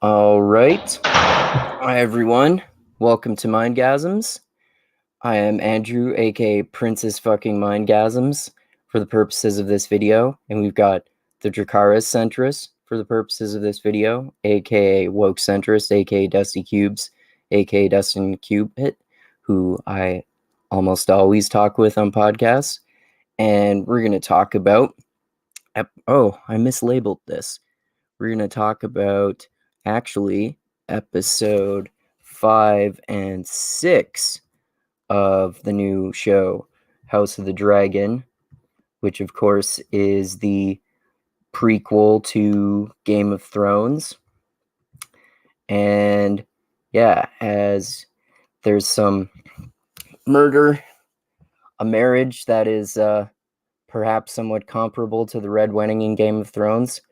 All right. Hi, everyone. Welcome to Mindgasms. I am Andrew, aka Princess fucking Mindgasms, for the purposes of this video. And we've got the Dracarys Centrist for the purposes of this video, aka Woke Centrist, aka Dusty Cubes, aka Dustin Cubit, who I almost always talk with on podcasts. And we're going to talk about. Oh, I mislabeled this. We're going to talk about actually episode 5 and 6 of the new show, House of the Dragon, which of course is the prequel to Game of Thrones. And yeah, as there's some murder, a marriage that is perhaps somewhat comparable to the Red Wedding in Game of Thrones,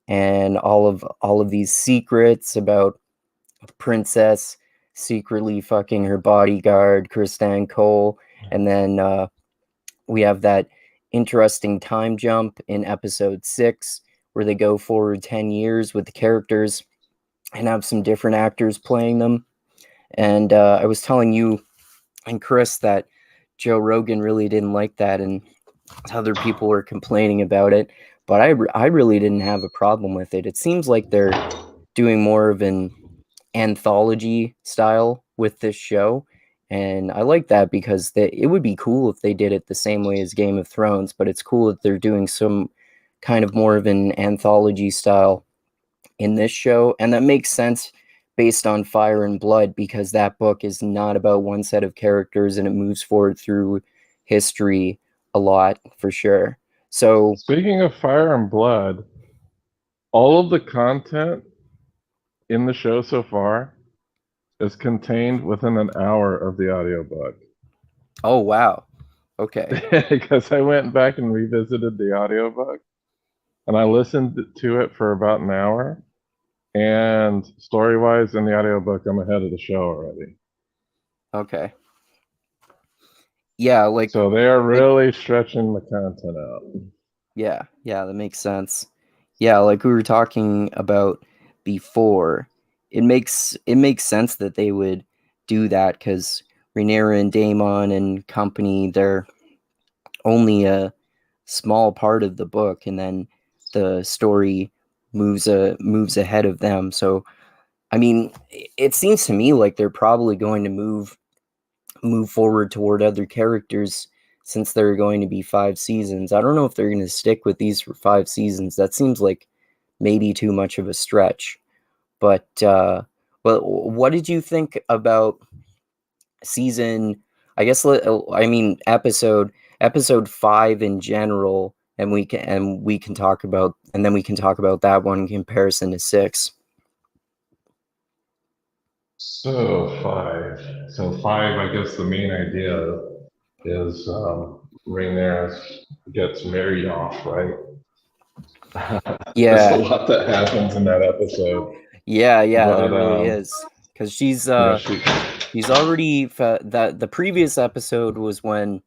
and all of these secrets about the princess secretly fucking her bodyguard, Kristen Cole, and then we have that interesting time jump in episode 6 where they go forward 10 years with the characters and have some different actors playing them. And I was telling you and Chris that Joe Rogan really didn't like that, and other people were complaining about it, but I really didn't have a problem with it. It seems like they're doing more of an anthology style with this show, and I like that because it would be cool if they did it the same way as Game of Thrones, but it's cool that they're doing some kind of more of an anthology style in this show, and that makes sense based on Fire and Bllod because that book is not about one set of characters and it moves forward through history a lot for sure. So Speaking of Fire and Bllod, all of the content in the show so far is contained within an hour of the audiobook. oh wow. Okay. Because I went back and revisited the audiobook and I listened to it for about an hour. And story-wise in the audiobook, I'm ahead of the show already. Okay. Yeah, like so they are really stretching the content out. Yeah, that makes sense. Yeah, like we were talking about before, it makes sense that they would do that because Rhaenyra and Daemon and company, they're only a small part of the book, and then the story moves ahead of them. So, I mean, it seems to me like they're probably going to move forward toward other characters since there are going to be 5 seasons. I don't know if they're going to stick with these for 5 seasons. That seems like maybe too much of a stretch. But what did you think about season? I guess I mean episode 5 in general, and we can talk about that one in comparison to 6. So five, I guess the main idea is Rhaenyra gets married off, right? Yeah. There's a lot that happens in that episode. Yeah, there really is. Because she's already the previous episode was when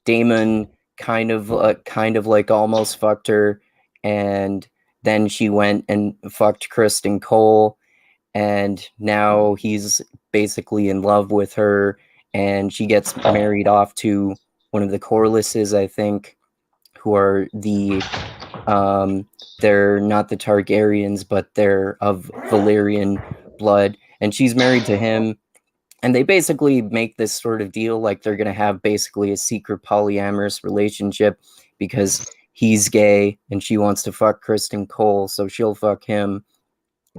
Daemon kind of like almost fucked her, and then she went and fucked Kristen Cole, and now he's basically in love with her, and she gets married off to one of the Corlysses, I think, who are the they're not the Targaryens, but they're of Valyrian blood, and she's married to him, and they basically make this sort of deal like they're going to have basically a secret polyamorous relationship because he's gay and she wants to fuck Kristen Cole, so she'll fuck him,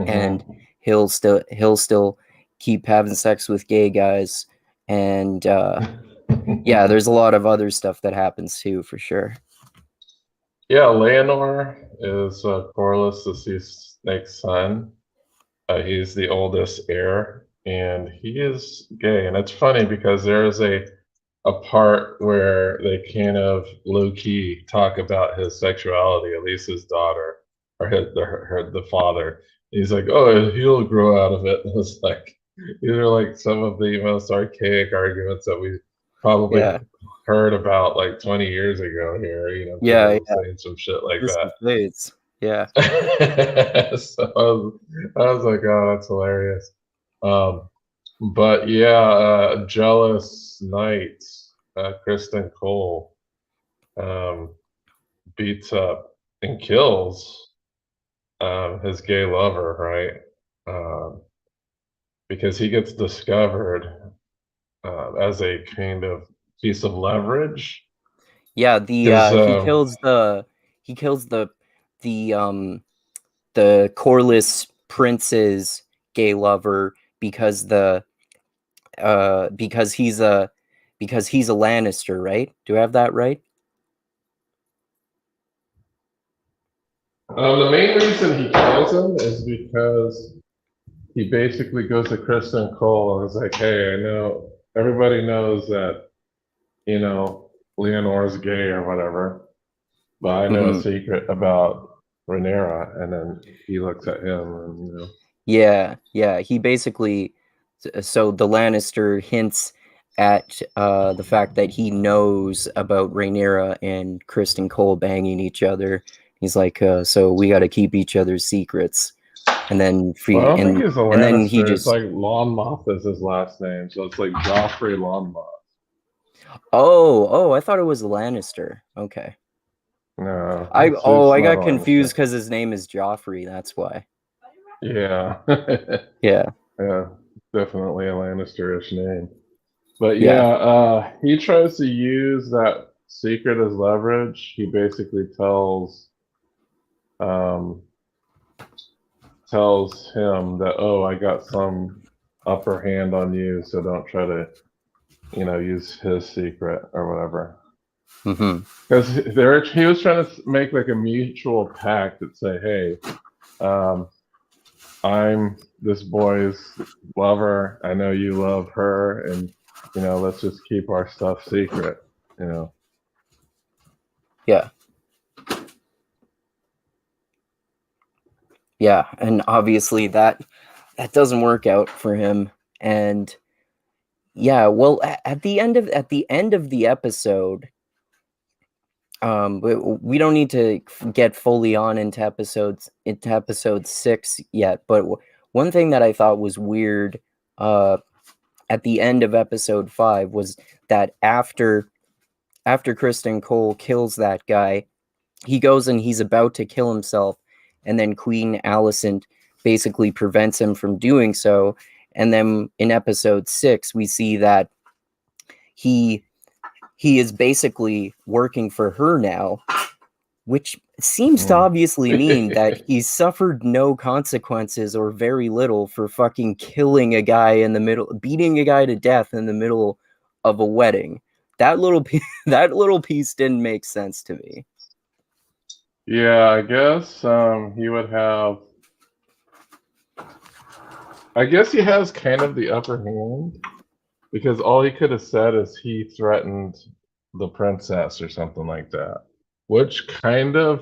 and he'll still keep having sex with gay guys, and yeah, there's a lot of other stuff that happens too, for sure. Yeah, Leonor is Corlys' next son. He's the oldest heir, and he is gay. And it's funny because there is a part where they kind of low key talk about his sexuality, at least his daughter or the father. He's like, oh, he'll grow out of it. And it's like, these are like some of the most archaic arguments that we probably heard about like 20 years ago here, saying some shit like that. Yeah. So I was like, oh, that's hilarious. Um, but yeah, jealous knight, Kristen Cole, um, beats up and kills his gay lover, right? Because he gets discovered as a kind of piece of leverage. Yeah, Because he kills the Corliss prince's gay lover because he's a Lannister, right? Do I have that right? the main reason he kills him is because he basically goes to Kristen Cole and is like, "Hey, I know everybody knows that you know Leonor's gay or whatever, but I know a Mm-hmm. secret about Rhaenyra." And then he looks at him and Yeah. He basically, so the Lannister hints at the fact that he knows about Rhaenyra and Kristen Cole banging each other. He's like, so we got to keep each other's secrets, and then well, I don't think he's a and then he Lannister. It's just, like Lonmoth is his last name, so it's like Joffrey Lonmoth. oh, I thought it was a Lannister. Okay, No, it's I not a got confused Lannister. because his name is Joffrey. That's why. Yeah, Yeah, yeah, definitely a Lannister-ish name. But yeah, yeah, he tries to use that secret as leverage. He basically um, tells him that, oh, I got some upper hand on you, so don't try to, use his secret or whatever. mm-hmm. Because he was trying to make like a mutual pact that say, hey, um, I'm this boy's lover. I know you love her, and let's just keep our stuff secret. Yeah. Yeah, and obviously that doesn't work out for him. And yeah, well, at the end of the episode, we don't need to get fully on into episode 6 yet. But one thing that I thought was weird, at the end of episode 5 was that after Kristen Cole kills that guy, he goes and he's about to kill himself, and then Queen Alicent basically prevents him from doing so. And then in episode 6 we see that he is basically working for her now, which seems to obviously mean that he suffered no consequences or very little for fucking killing a guy in the middle, beating a guy to death in the middle of a wedding. That little that little piece didn't make sense to me. Yeah, I guess he would have. I guess he has kind of the upper hand because all he could have said is he threatened the princess or something like that. Which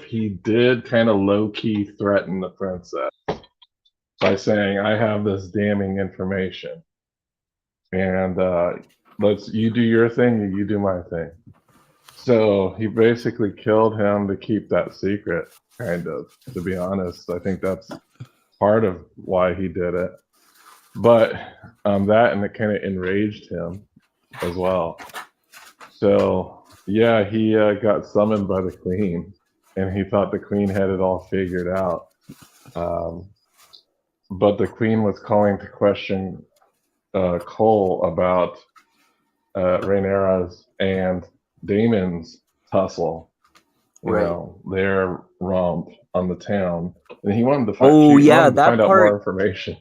he did kind of low key threaten the princess by saying, I have this damning information. And you do your thing and you do my thing. So he basically killed him to keep that secret, kind of, to be honest. I think that's part of why he did it. But that and it kind of enraged him as well. So yeah, he got summoned by the queen, and he thought the queen had it all figured out. But the queen was calling to question Cole about Rhaenyra's and Daemon's tussle. Their romp on the town, and he wanted to find. Oh She yeah, wanted to that find out more part information.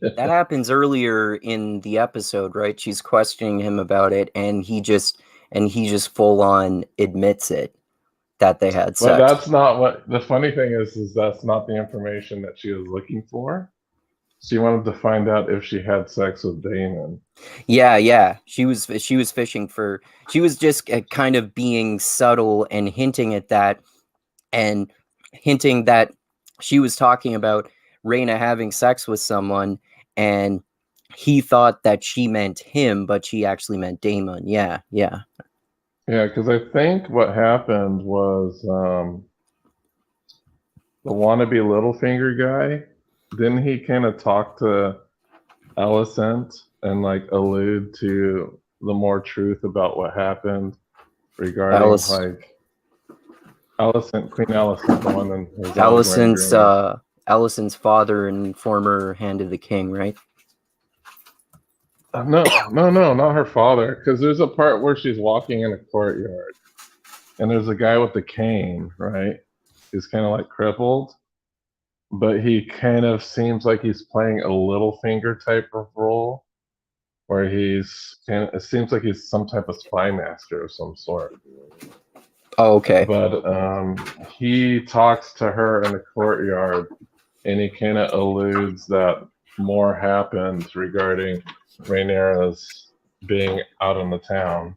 that happens earlier in the episode, right? She's questioning him about it, and he just full on admits it, that they had But sex. that's not what the funny thing is that's not the information that she was looking for. She wanted to find out if she had sex with Daemon. Yeah. She was fishing for. She was just kind of being subtle and hinting at that, and hinting that she was talking about Rhaena having sex with someone, and he thought that she meant him, but she actually meant Daemon. Yeah. Yeah, because I think what happened was the wannabe Littlefinger guy, didn't he kind of talk to Alicent and like allude to the more truth about what happened regarding Alice, like Alicent, Queen Alicent, the one that was always wearing Alicent's green. Alicent's father and former Hand of the King, right? No, not her father. Because there's a part where she's walking in a courtyard, and there's a guy with a cane, right? He's kind of like crippled, but he kind of seems like he's playing a Littlefinger type of role, where it seems like he's some type of spy master of some sort. Oh, okay. But he talks to her in the courtyard, and he kind of alludes that more happened regarding Rhaenyra's being out in the town.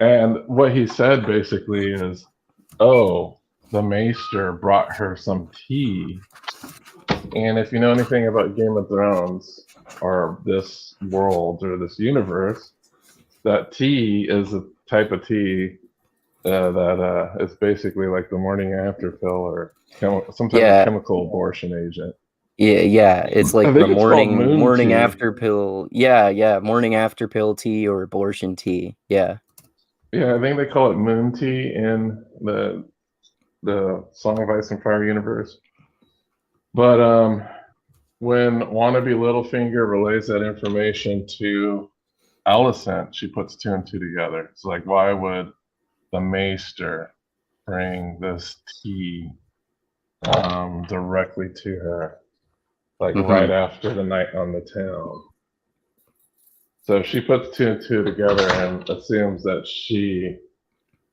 And what he said basically is, oh, the Maester brought her some tea. And if you know anything about Game of Thrones or this world or this universe, that tea is a type of tea that is basically like the morning after pill or some type of Yeah, chemical abortion agent. yeah. It's I like the think it's called moon morning tea. after pill. Yeah, morning after pill tea or abortion tea. Yeah. Yeah, I think they call it moon tea in the Song of Ice and Fire universe. But when wannabe Littlefinger relays that information to Alicent, she puts two and two together. It's like, why would the Maester bring this tea directly to her, like right after the night on the town? So she puts two and two together and assumes that she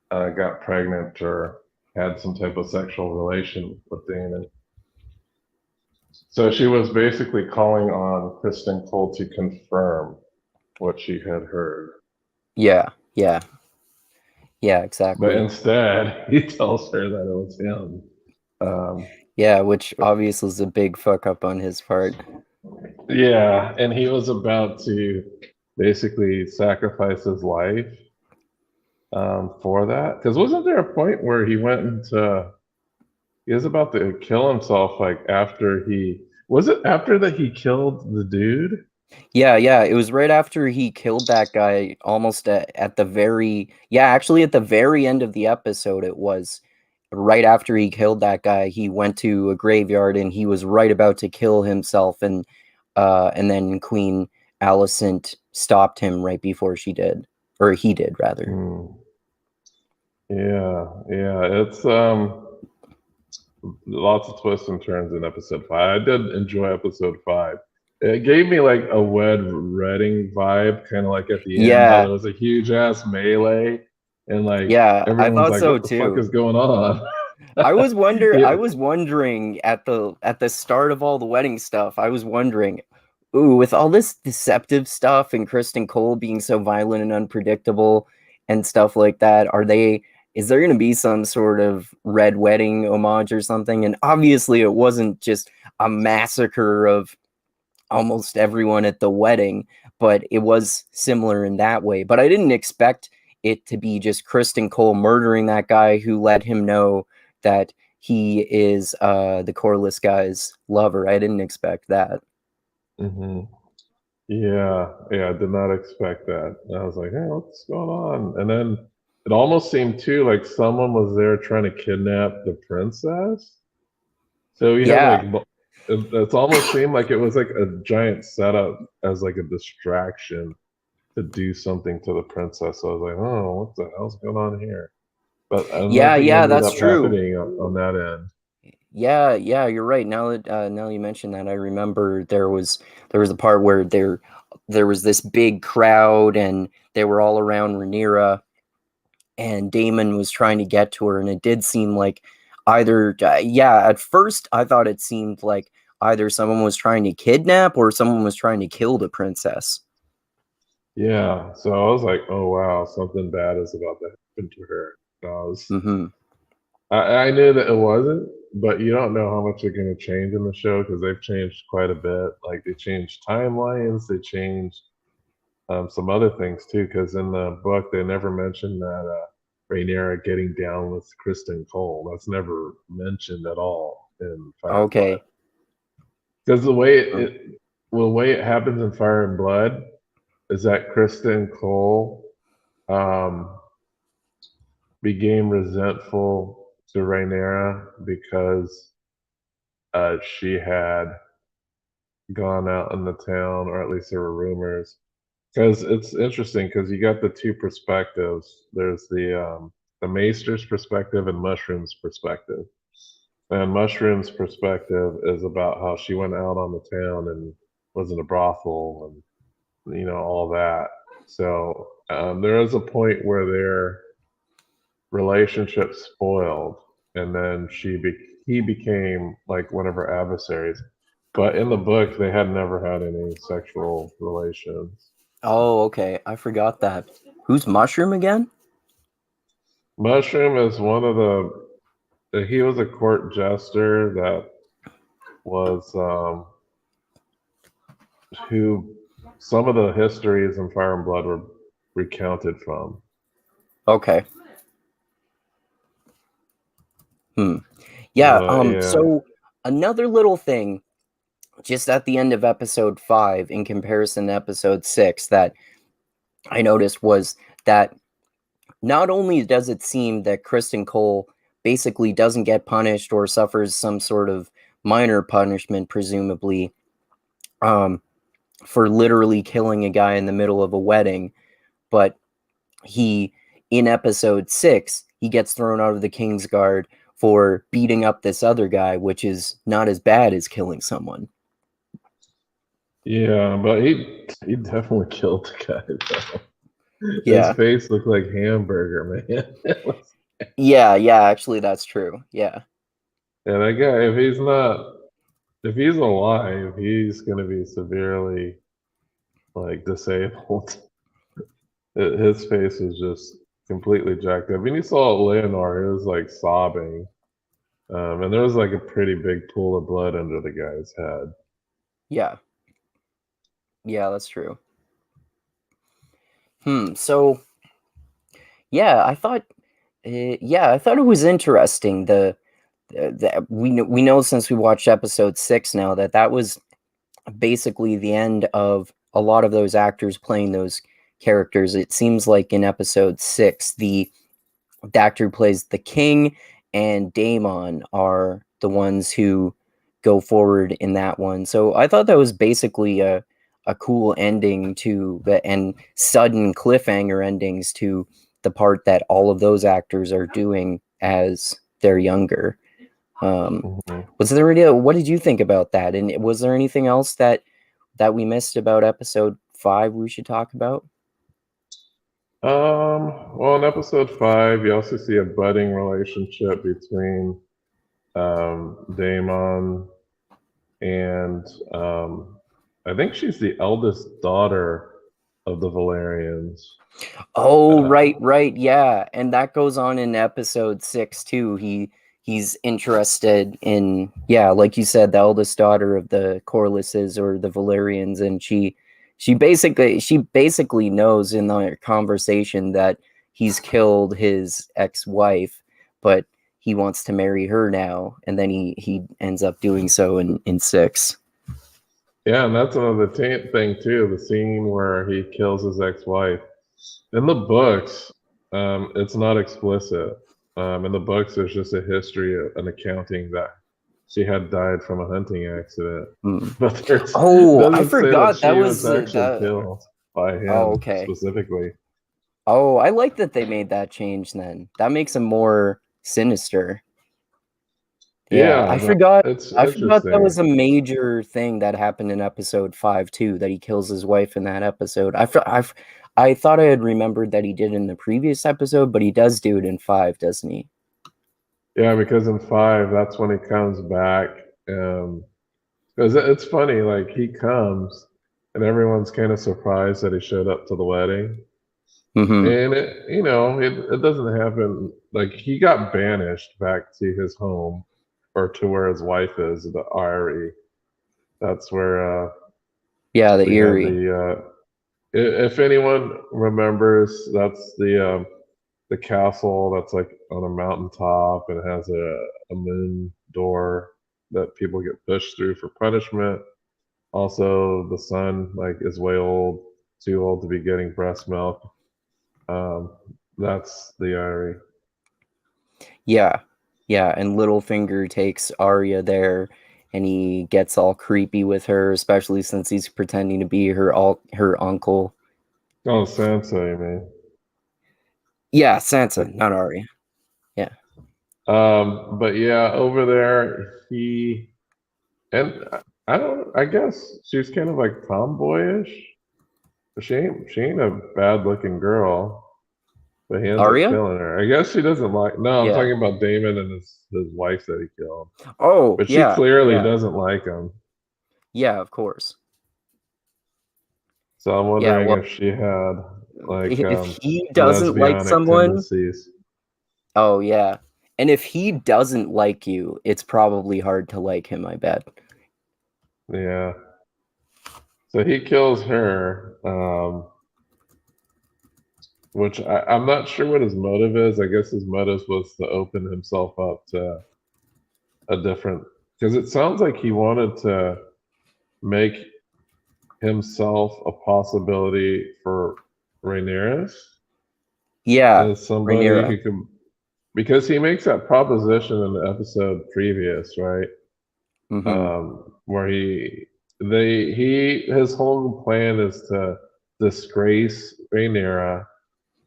got pregnant or had some type of sexual relation with Damon. So she was basically calling on Kristen Cole to confirm what she had heard. Yeah, exactly. But instead, he tells her that it was him. Yeah, which obviously is a big fuck up on his part. Yeah, and he was about to basically sacrifice his life for that. Because wasn't there a point where he was about to kill himself, like was it after that he killed the dude? Yeah. It was right after he killed that guy, almost at the very, actually at the very end of the episode. It was right after he killed that guy. He went to a graveyard and he was right about to kill himself, and then Queen Alicent stopped him right before she did, or he did rather. Yeah. It's lots of twists and turns in episode 5. I did enjoy episode 5. It gave me like a Wed Redding vibe, kind of like at the end, how there was a huge ass melee, and like I everyone's thought like, so "What the too. fuck is going on?" I was wondering at the start of all the wedding stuff. I was wondering, ooh, with all this deceptive stuff and Kristen Cole being so violent and unpredictable and stuff like that, is there going to be some sort of Red Wedding homage or something? And obviously it wasn't just a massacre of almost everyone at the wedding, but it was similar in that way. But I didn't expect it to be just Kristen Cole murdering that guy who let him know that he is the Corlys guy's lover. I didn't expect that. Mm-hmm. Yeah, I did not expect that. And I was like, "Hey, what's going on?" And then it almost seemed too like someone was there trying to kidnap the princess. So we had like it's almost seemed like it was like a giant setup as like a distraction to do something to the princess. So I was like, oh, what the hell's going on here? But nothing ended That's up true. happening on that end. Yeah, you're right. Now you mention that, I remember there was a part where there was this big crowd and they were all around Rhaenyra, and Damon was trying to get to her, and it did seem like either at first I thought it seemed like either someone was trying to kidnap or someone was trying to kill the princess. Yeah, so I was like, oh wow, something bad is about to happen to her. I knew that it wasn't, but you don't know how much they're going to change in the show because they've changed quite a bit. Like they changed timelines, they changed some other things too. Because in the book, they never mentioned that Rhaenyra getting down with Kristen Cole. That's never mentioned at all in Fire and Blood. Okay. Because the way it happens in Fire and Blood is that Kristen Cole became resentful to Rhaenyra because she had gone out in the town, or at least there were rumors. Because it's interesting because you got the two perspectives. There's the Maester's perspective and Mushroom's perspective. And Mushroom's perspective is about how she went out on the town and was in a brothel and all that. So there is a point where their relationship spoiled, and then he became like one of her adversaries. But in the book, they had never had any sexual relations. Oh, okay. I forgot that. Who's Mushroom again? Mushroom is one of he was a court jester that was who some of the histories in Fire and Blood were recounted from. Okay. Yeah, Yeah. So another little thing, just at the end of episode 5 in comparison to episode 6 that I noticed was that not only does it seem that Kristen Cole basically doesn't get punished or suffers some sort of minor punishment, presumably, for literally killing a guy in the middle of a wedding, but in episode 6, he gets thrown out of the Kingsguard for beating up this other guy, which is not as bad as killing someone. Yeah, but he definitely killed the guy though. Yeah. His face looked like hamburger, man. Yeah, actually that's true. Yeah. Yeah, that guy, if he's alive, he's gonna be severely like disabled. His face is just completely jacked up. And you saw Leonor, he was like sobbing. And there was like a pretty big pool of blood under the guy's head. Yeah. Yeah, that's true. So yeah, I thought it was interesting. We know since we watched episode 6 now that was basically the end of a lot of those actors playing those characters. It seems like in episode 6, the actor who plays the king and Daemon are the ones who go forward in that one. So I thought that was basically a cool ending to and sudden cliffhanger endings to the part that all of those actors are doing as they're younger. Was there what did you think about that? And was there anything else that we missed about episode 5 we should talk about? Well, in episode 5, you also see a budding relationship between Daemon and I think she's the eldest daughter of the Valyrians. Oh, right, yeah, and that goes on in episode 6 too. He's interested in, like you said, the eldest daughter of the Corlysses or the Valyrians, and she basically knows in the conversation that he's killed his ex-wife, but he wants to marry her now, and then he ends up doing so in 6. Yeah, and that's another thing too, the scene where he kills his ex-wife. In the books, it's not explicit. In the books, there's just a history, an accounting that she had died from a hunting accident. But I forgot that was actually killed by him specifically. Oh, I like that they made that change then. That makes him more sinister. Yeah, I forgot that was a major thing that happened in episode 5 too, that he kills his wife in that episode. I thought I had remembered that he did in the previous episode, but he does do it in 5, doesn't he? Yeah, because in 5, that's when he comes back. Because it's funny, like he comes and everyone's kind of surprised that he showed up to the wedding. And it doesn't happen. Like he got banished back to his home, or to where his wife is, the Eyrie. That's where the Eyrie. If anyone remembers, that's the the castle that's like on a mountaintop and has a moon door that people get pushed through for punishment. Also, the son like is way old, too old to be getting breast milk. Um, that's the Eyrie. Yeah, yeah, and Littlefinger takes Arya there, and he gets all creepy with her, especially since he's pretending to be her uncle. Oh, Sansa, you mean? Yeah, Sansa, not Arya. Yeah. But yeah, over there, and I don't. I guess she's kind of like tomboyish. She ain't a bad looking girl, but he ends up Arya? killing her. I guess she doesn't like. No, I'm Yeah. talking about Damon and his wife that he killed. Oh, But she yeah, clearly yeah, doesn't like him. yeah, of course. So I'm Yeah, wondering well, if she had like if he doesn't like lesbianic someone, tendencies. oh, yeah. And if he doesn't like you, it's probably hard to like him, I bet. Yeah. So he kills her, which I'm not sure what his motive is. I guess his motive was to open himself up to a different, because it sounds like he wanted to make himself a possibility for Rhaenyra Yeah, as somebody Rhaenyra. who can, because he makes that proposition in the episode previous, right? Mm-hmm. Where his whole plan is to disgrace Rhaenyra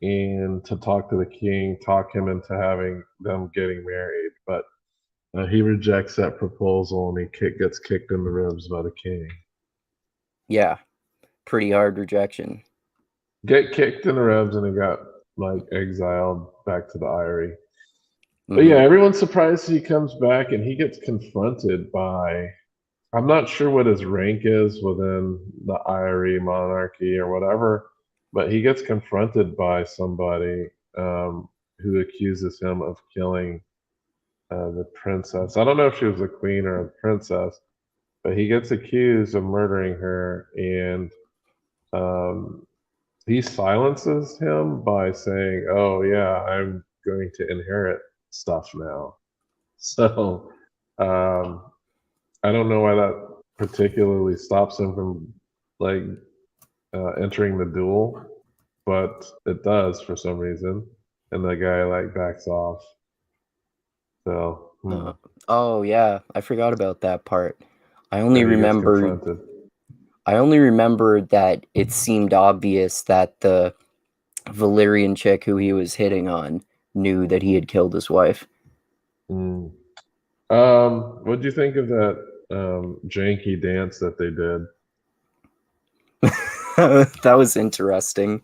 and to talk to the king, talk him into having them getting married. But he rejects that proposal and gets kicked in the ribs by the king. Yeah, pretty hard rejection. Get kicked in the ribs and he got like exiled back to the Eyrie. But yeah, Mm-hmm. everyone's surprised he comes back and he gets confronted by, I'm not sure what his rank is within the Eyrie monarchy or whatever, but he gets confronted by somebody who accuses him of killing the princess. I don't know if she was a queen or a princess, but he gets accused of murdering her, and um, he silences him by saying, "Oh yeah, I'm going to inherit stuff now." So um, I don't know why that particularly stops him from like entering the duel, but it does for some reason, and the guy like backs off. So Oh, yeah, I forgot about that part. I only yeah, he gets remembered confronted. I only remembered that it seemed obvious that the Valyrian chick who he was hitting on knew that he had killed his wife. Mm. What do you think of that janky dance that they did? That was interesting.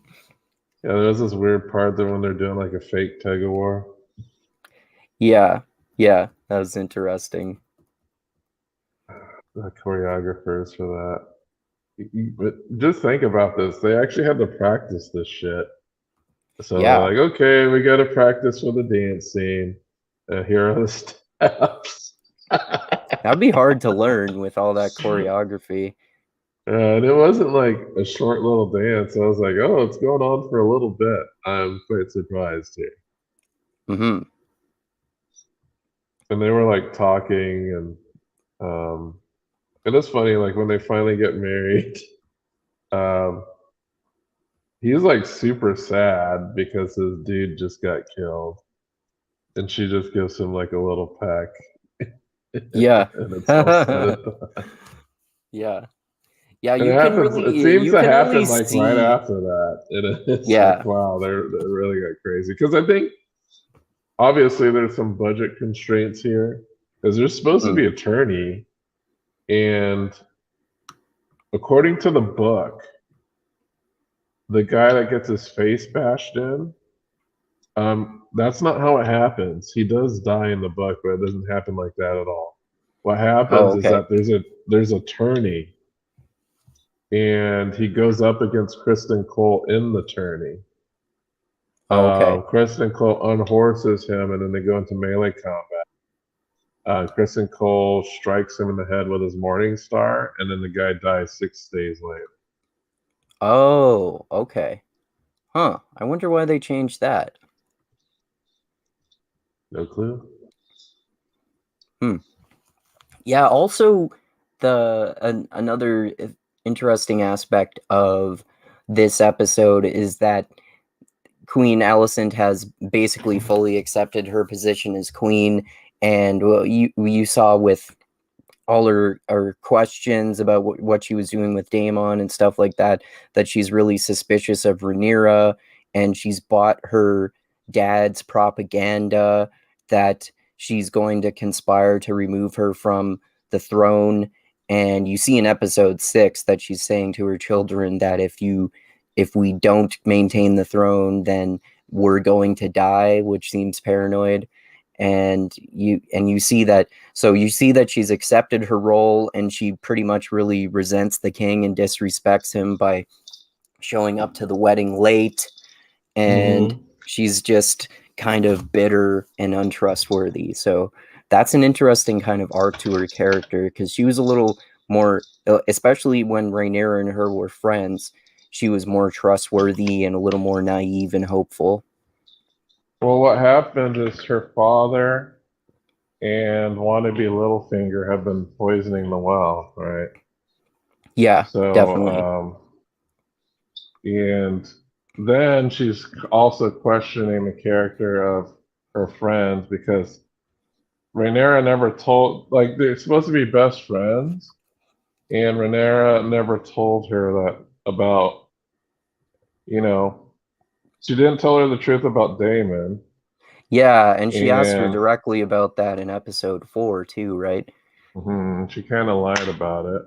Yeah, there was this weird part there when they're doing like a fake tug of war. Yeah, yeah, that was interesting. The choreographers for that. But just think about this. They actually had to practice this shit. So they're Yeah, like, okay, we got to practice for the dance scene. Here are the steps. that'd be hard to learn with all that choreography. And it wasn't like a short little dance. I was like, oh, it's going on for a little bit. I'm quite surprised here. Mm-hmm. And they were like talking, and it is funny, like when they finally get married, um, he's like super sad because his dude just got killed. And she just gives him like a little peck. Yeah. And it's all said and done. Yeah. Yeah, And it happens, it seems you to can really happen like right see. after that. And it's like, Yeah. wow, they really got crazy. Because I think obviously there's some budget constraints here. Because there's supposed to Mhm. be a tourney, and according to the book, the guy that gets his face bashed in, that's not how it happens. He does die in the book, but it doesn't happen like that at all. What Oh, happens is okay. that there's a tourney, and he goes up against Kristen Cole in the tourney. Oh, okay. Kristen Cole unhorses him, and then they go into melee combat. Kristen Cole strikes him in the head with his Morning Star, and then the guy dies 6 days later. Oh, okay. Huh. I wonder why they changed that. No clue. Yeah, also another interesting aspect of this episode is that Queen Alicent has basically fully accepted her position as queen, and well, you saw with all her questions about what she was doing with Daemon and stuff like that, that she's really suspicious of Rhaenyra, and she's bought her dad's propaganda that she's going to conspire to remove her from the throne. And you see in episode 6 that she's saying to her children that if we don't maintain the throne, then we're going to die, which seems paranoid. And you see that, so you see that she's accepted her role, and she pretty much really resents the king and disrespects him by showing up to the wedding late, and she's just kind of bitter and untrustworthy. So that's an interesting kind of arc to her character, because she was a little more, especially when Rhaenyra and her were friends, she was more trustworthy and a little more naive and hopeful. Well, what happened is her father and wannabe Littlefinger have been poisoning the well, right? Yeah, So, definitely. And then she's also questioning the character of her friends because Rhaenyra never told, like, they're supposed to be best friends, and Rhaenyra never told her that about, you know, she didn't tell her the truth about Daemon. Yeah, and she asked her And directly about that in episode 4 too, right? she kind of lied about it.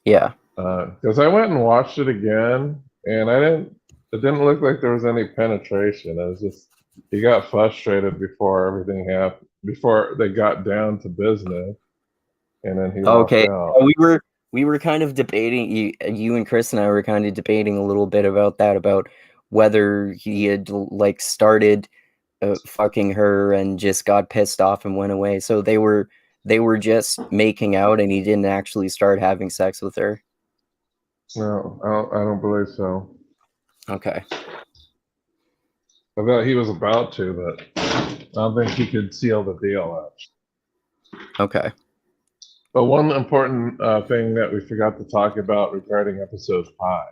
Yeah. Because I went and watched it again, and it didn't look like there was any penetration. It was just, he got frustrated before everything happened, before they got down to business, and then he walked Okay. out. We were kind of debating, you and Chris and I were kind of debating a little bit about that, about whether he had like started fucking her and just got pissed off and went away. So they were just making out, and he didn't actually start having sex with her. No, I don't believe so. Okay. I thought he was about to, but I don't think he could seal the deal out. Okay. But one important thing that we forgot to talk about regarding episode 5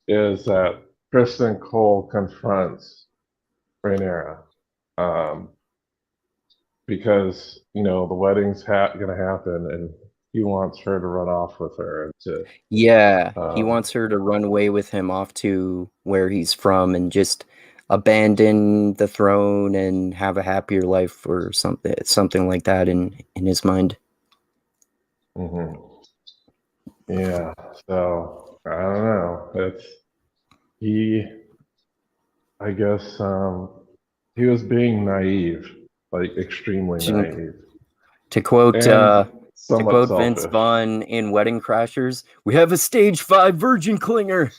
is that Kristen Cole confronts Rhaenyra, because the wedding's gonna happen, and he wants her to run off with her and to Yeah, he wants her to run away with him off to where he's from and just abandon the throne and have a happier life or something like that in his mind. Yeah, so I don't know. I guess he was being naive, like extremely naive, To quote and somewhat Vince selfish. Vaughn in Wedding Crashers, we have a stage 5 virgin clinger.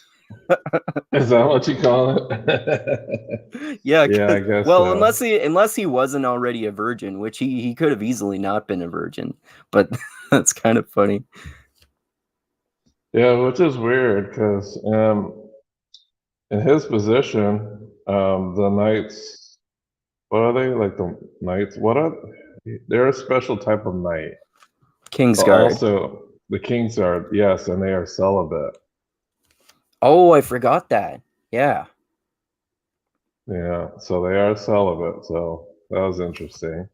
Is that what you call it? Yeah, Yeah, I guess well, so. unless he wasn't already a virgin, which he could have easily not been a virgin, but that's kind of funny. Yeah, which is weird because in his position, the knights, what are they? Like the knights, they're a special type of knight. But Kingsguard. also the kings are, yes, and they are celibate. Oh, I forgot that. Yeah. Yeah, so they are celibate, so that was interesting.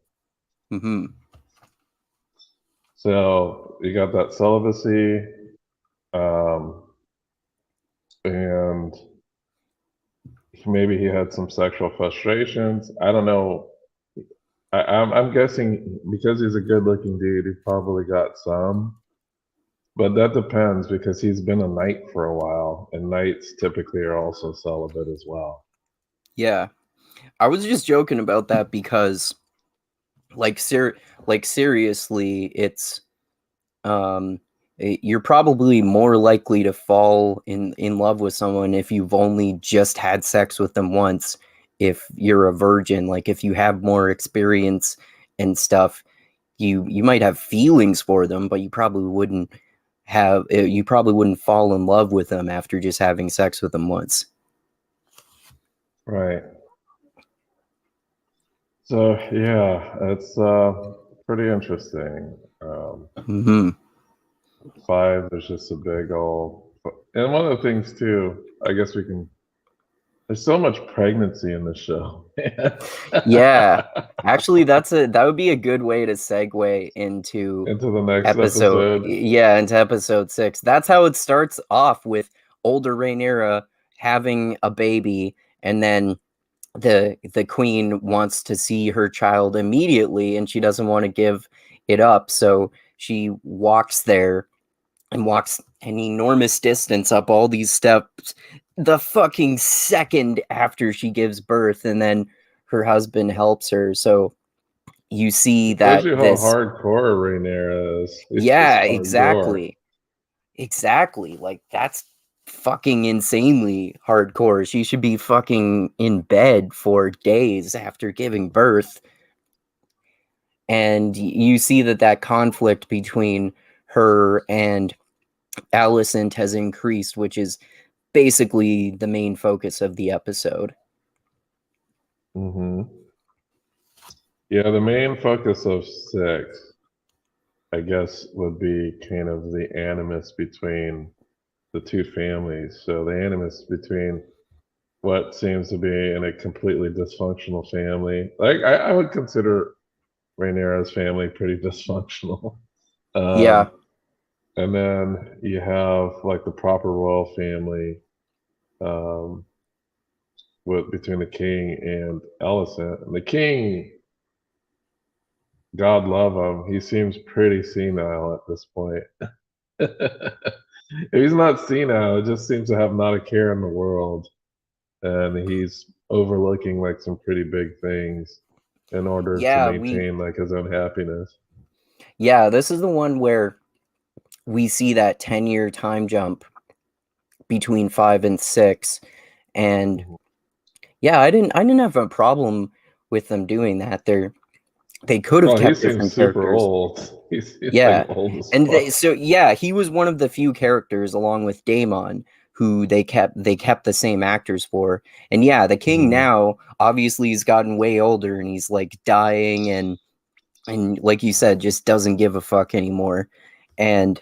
So you got that celibacy, and maybe he had some sexual frustrations. I don't know. I'm guessing because he's a good-looking dude, he probably got some, but that depends because he's been a knight for a while, and knights typically are also celibate as well. Yeah. I was just joking about that because seriously, it's you're probably more likely to fall in love with someone if you've only just had sex with them once, if you're a virgin. Like, if you have more experience and stuff, you might have feelings for them, but you probably wouldn't fall in love with them after just having sex with them once. Right. So yeah, it's pretty interesting. Hmm. 5 is just a big old, and one of the things too, I guess we can. There's so much pregnancy in the show. Yeah, actually, that would be a good way to segue into Into the next episode. into episode 6. That's how it starts off, with older Rhaenyra having a baby, and then the queen wants to see her child immediately, and she doesn't want to give it up, so she walks there and walks an enormous distance up all these steps the fucking second after she gives birth, and then her husband helps her. So you see Shows that you how this, hardcore Rhaenyra is. He's just yeah, hardcore. exactly, like that's fucking insanely hardcore. She should be fucking in bed for days after giving birth. And you see that conflict between her and Alicent has increased, which is basically the main focus of the episode. Hmm. Yeah, the main focus of 6, I guess, would be kind of the animus between the two families. So the animus between what seems to be in a completely dysfunctional family. Like I would consider Rhaenyra's family pretty dysfunctional. Yeah, Um, and then you have like the proper royal family, um, with between the king and Alicent. And the king, God love him, he seems pretty senile at this point. If he's not senile, it just seems to have not a care in the world. And he's overlooking like some pretty big things in order to yeah, maintain like his own happiness. this is the one where we see that 10-year time jump between 5 and 6. And Mhm. yeah, I didn't have a problem with them doing that. They could have Oh, he kept seems different super characters. old. He's like Yeah. old as And fuck. he was one of the few characters, along with Daemon, who they kept the same actors for. And yeah, the king Mhm. now obviously he's gotten way older, and he's like dying, and like you said, just doesn't give a fuck anymore. And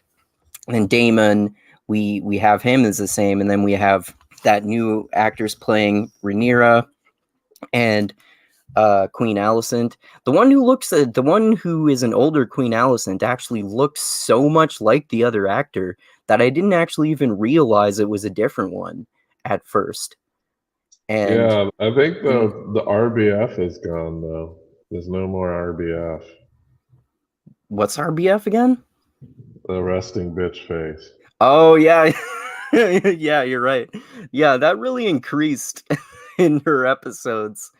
then Damon, we have him as the same, and then we have that new actors playing Rhaenyra and Queen Alicent. The one who is an older Queen Alicent actually looks so much like the other actor that I didn't actually even realize it was a different one at first. And Yeah, I think mm, the RBF is gone though. There's no more RBF. what's RBF again? The resting bitch face. Oh yeah. Yeah, you're right. Yeah, that really increased in her episodes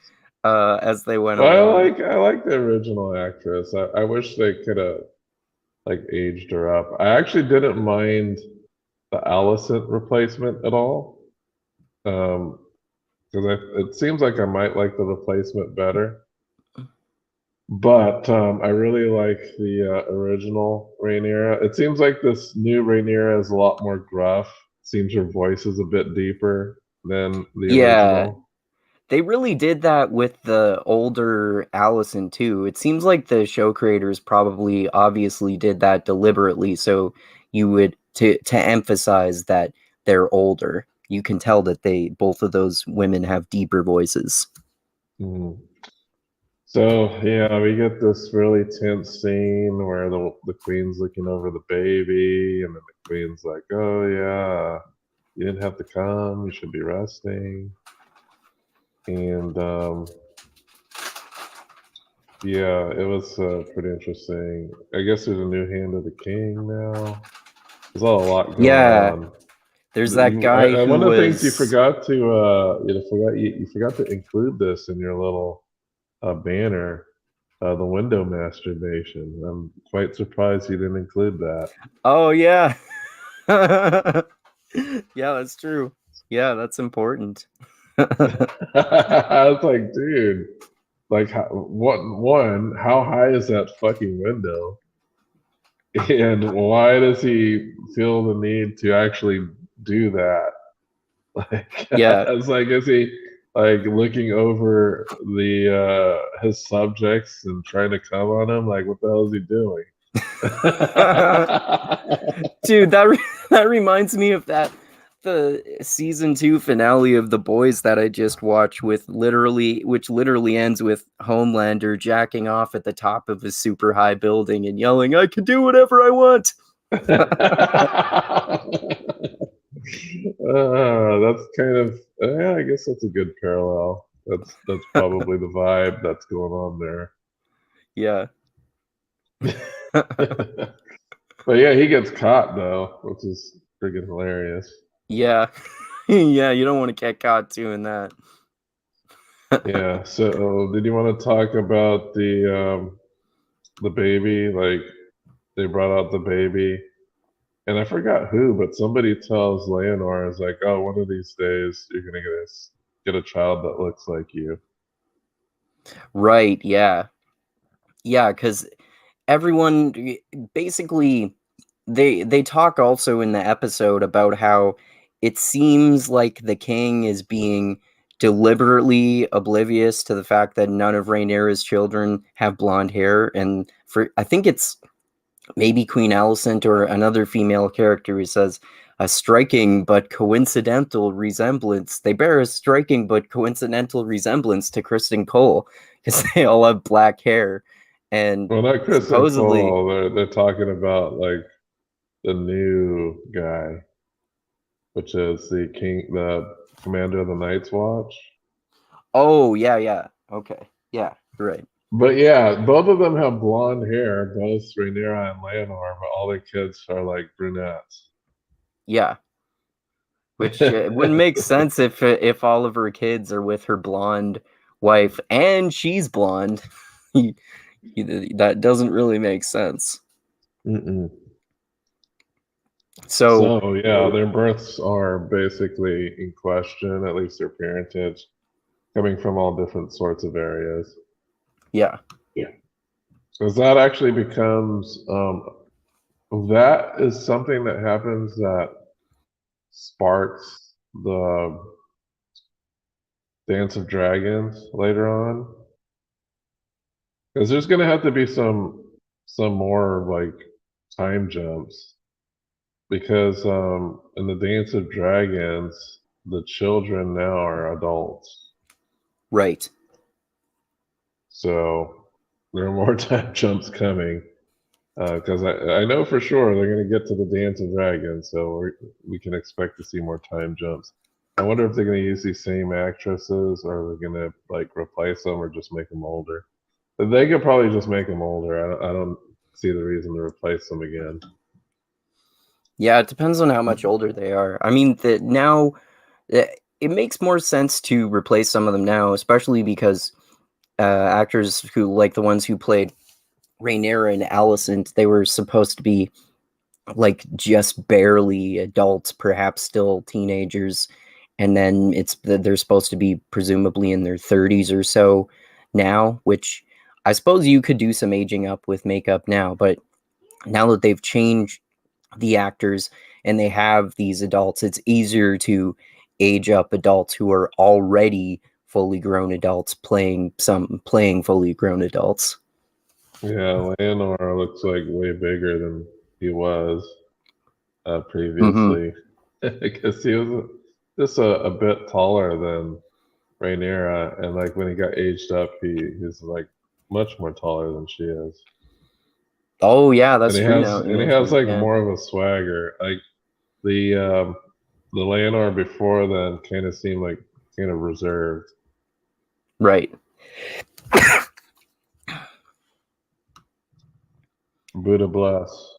as they went But along. I like the original actress. I wish they could have like aged her up. I actually didn't mind the Alicent replacement at all. Um, because it seems like I might like the replacement better. But I really like the original Rhaenyra. It seems like this new Rhaenyra is a lot more gruff. Seems her voice is a bit deeper than the Yeah, original. they really did that with the older Allison too. It seems like the show creators probably obviously did that deliberately, so you would to emphasize that they're older. You can tell that they both of those women have deeper voices. Mhm. So yeah, we get this really tense scene where the queen's looking over the baby, and then the queen's like, "Oh yeah, you didn't have to come. You should be resting." And yeah, it was pretty interesting. I guess there's a new hand of the king now. There's a lot going Yeah, on. there's that guy who One of the things you was forgot to you forgot to include this in your little banner, the window masturbation. I'm quite surprised you didn't include that. Oh yeah. Yeah, that's true. Yeah, that's important. I was like, dude, like, how high is that fucking window? And why does he feel the need to actually do that? Like, Yeah. I was like, is he like looking over the his subjects and trying to come on him. Like, what the hell is he doing? Dude, that reminds me of the season 2 finale of The Boys that I just watched which literally ends with Homelander jacking off at the top of a super high building and yelling, "I can do whatever I want." That's kind of I guess that's a good parallel. That's probably the vibe that's going on there. Yeah. But yeah, he gets caught though, which is freaking hilarious. Yeah. Yeah, you don't want to get caught doing that. Yeah. So did you want to talk about the baby? Like they brought out the baby. And I forgot who, but somebody tells Leonor is like, "Oh, one of these days you're gonna get a child that looks like you." Right, yeah. Yeah, because everyone basically they talk also in the episode about how it seems like the king is being deliberately oblivious to the fact that none of Rhaenyra's children have blonde hair, and for I think it's maybe Queen Alicent or another female character who says a striking but coincidental resemblance. They bear a striking but coincidental resemblance to Kristen Cole because they all have black hair. And Well, not Kristen supposedly, Cole. They're talking about like the new guy, which is the commander of the Night's Watch. oh yeah, okay, yeah, right, But yeah, both of them have blonde hair, both Rhaenyra and Leonor, but all the kids are like brunettes. yeah. Which wouldn't make sense if all of her kids are with her blonde wife and she's blonde. That doesn't really make sense. Mm-mm. So So yeah, their births are basically in question, at least their parentage, coming from all different sorts of areas. yeah, Because that actually becomes that is something that happens that sparks the Dance of Dragons later on. Because there's gonna have to be some more like time jumps. Because in the Dance of Dragons, the children now are adults. right. So there are more time jumps coming. Because I know for sure they're going to get to the Dance of Dragons, so we can expect to see more time jumps. I wonder if they're going to use these same actresses, or are they going to like replace them, or just make them older. But they could probably just make them older. I don't see the reason to replace them again. Yeah, it depends on how much older they are. I mean, now it makes more sense to replace some of them now, especially because actors who like the ones who played Rhaenyra and Alicent, they were supposed to be like just barely adults, perhaps still teenagers, and then they're supposed to be presumably in their 30s or so now, which I suppose you could do some aging up with makeup now, but now that they've changed the actors and they have these adults, it's easier to age up adults who are already fully grown adults playing fully grown adults. Yeah, Leonor looks like way bigger than he was Mm-hmm. previously, because he was just a bit taller than Rhaenyra, and like when he got aged up, he's like much more taller than she is. Oh yeah, And that's he true has now you and he mention has it. like Yeah. more of a swagger. Like the Leonor before then kind of seemed like kind of reserved. Right. Buddha bless.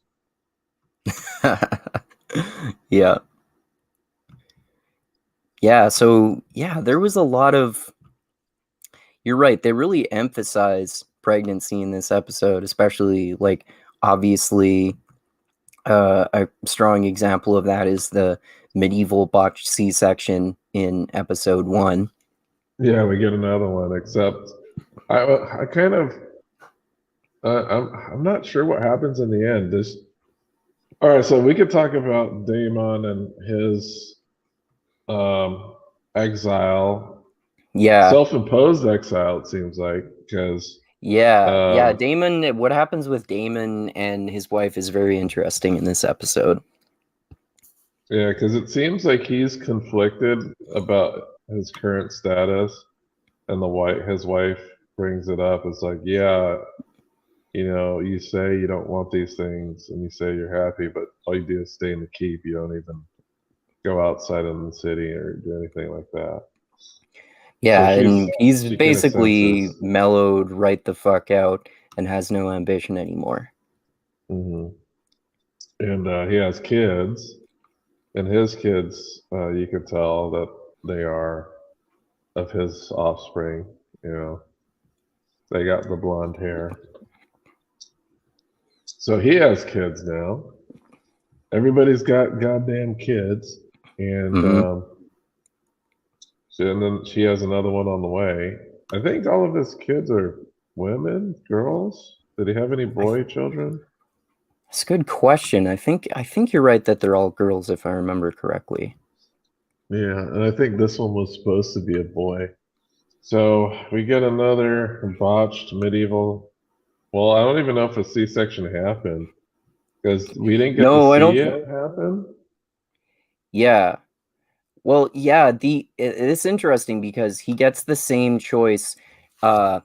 Yeah. Yeah, so yeah, there was a lot of you're right, they really emphasize pregnancy in this episode, especially like obviously a strong example of that is the medieval botched C-section in episode 1. Yeah, we get another one. Except I kind of I'm not sure what happens in the end. This all right. So we could talk about Daemon and his exile Yeah. Self-imposed exile, it seems like, because Yeah. Daemon, what happens with Daemon and his wife is very interesting in this episode. yeah, because it seems like he's conflicted about his current status, and his wife brings it up. It's like, yeah, you say you don't want these things, and you say you're happy, but all you do is stay in the keep. You don't even go outside in the city or do anything like that. Yeah, So and he's she kind of basically senses. mellowed right the fuck out and has no ambition anymore. Hmm. And he has kids, and his kids, you could tell that they are of his offspring. They got the blonde hair. So he has kids now. Everybody's got goddamn kids, and Mm-hmm. and then she has another one on the way. I think all of his kids are women, girls. Did he have any boy children? It's a good question. I think you're right that they're all girls, if I remember correctly. Yeah, and I think this one was supposed to be a boy. So we get another botched medieval. Well, I don't even know if a C-section happened because we didn't get to No, I see don't. it happen. Yeah. Well, yeah. It's interesting because he gets the same choice that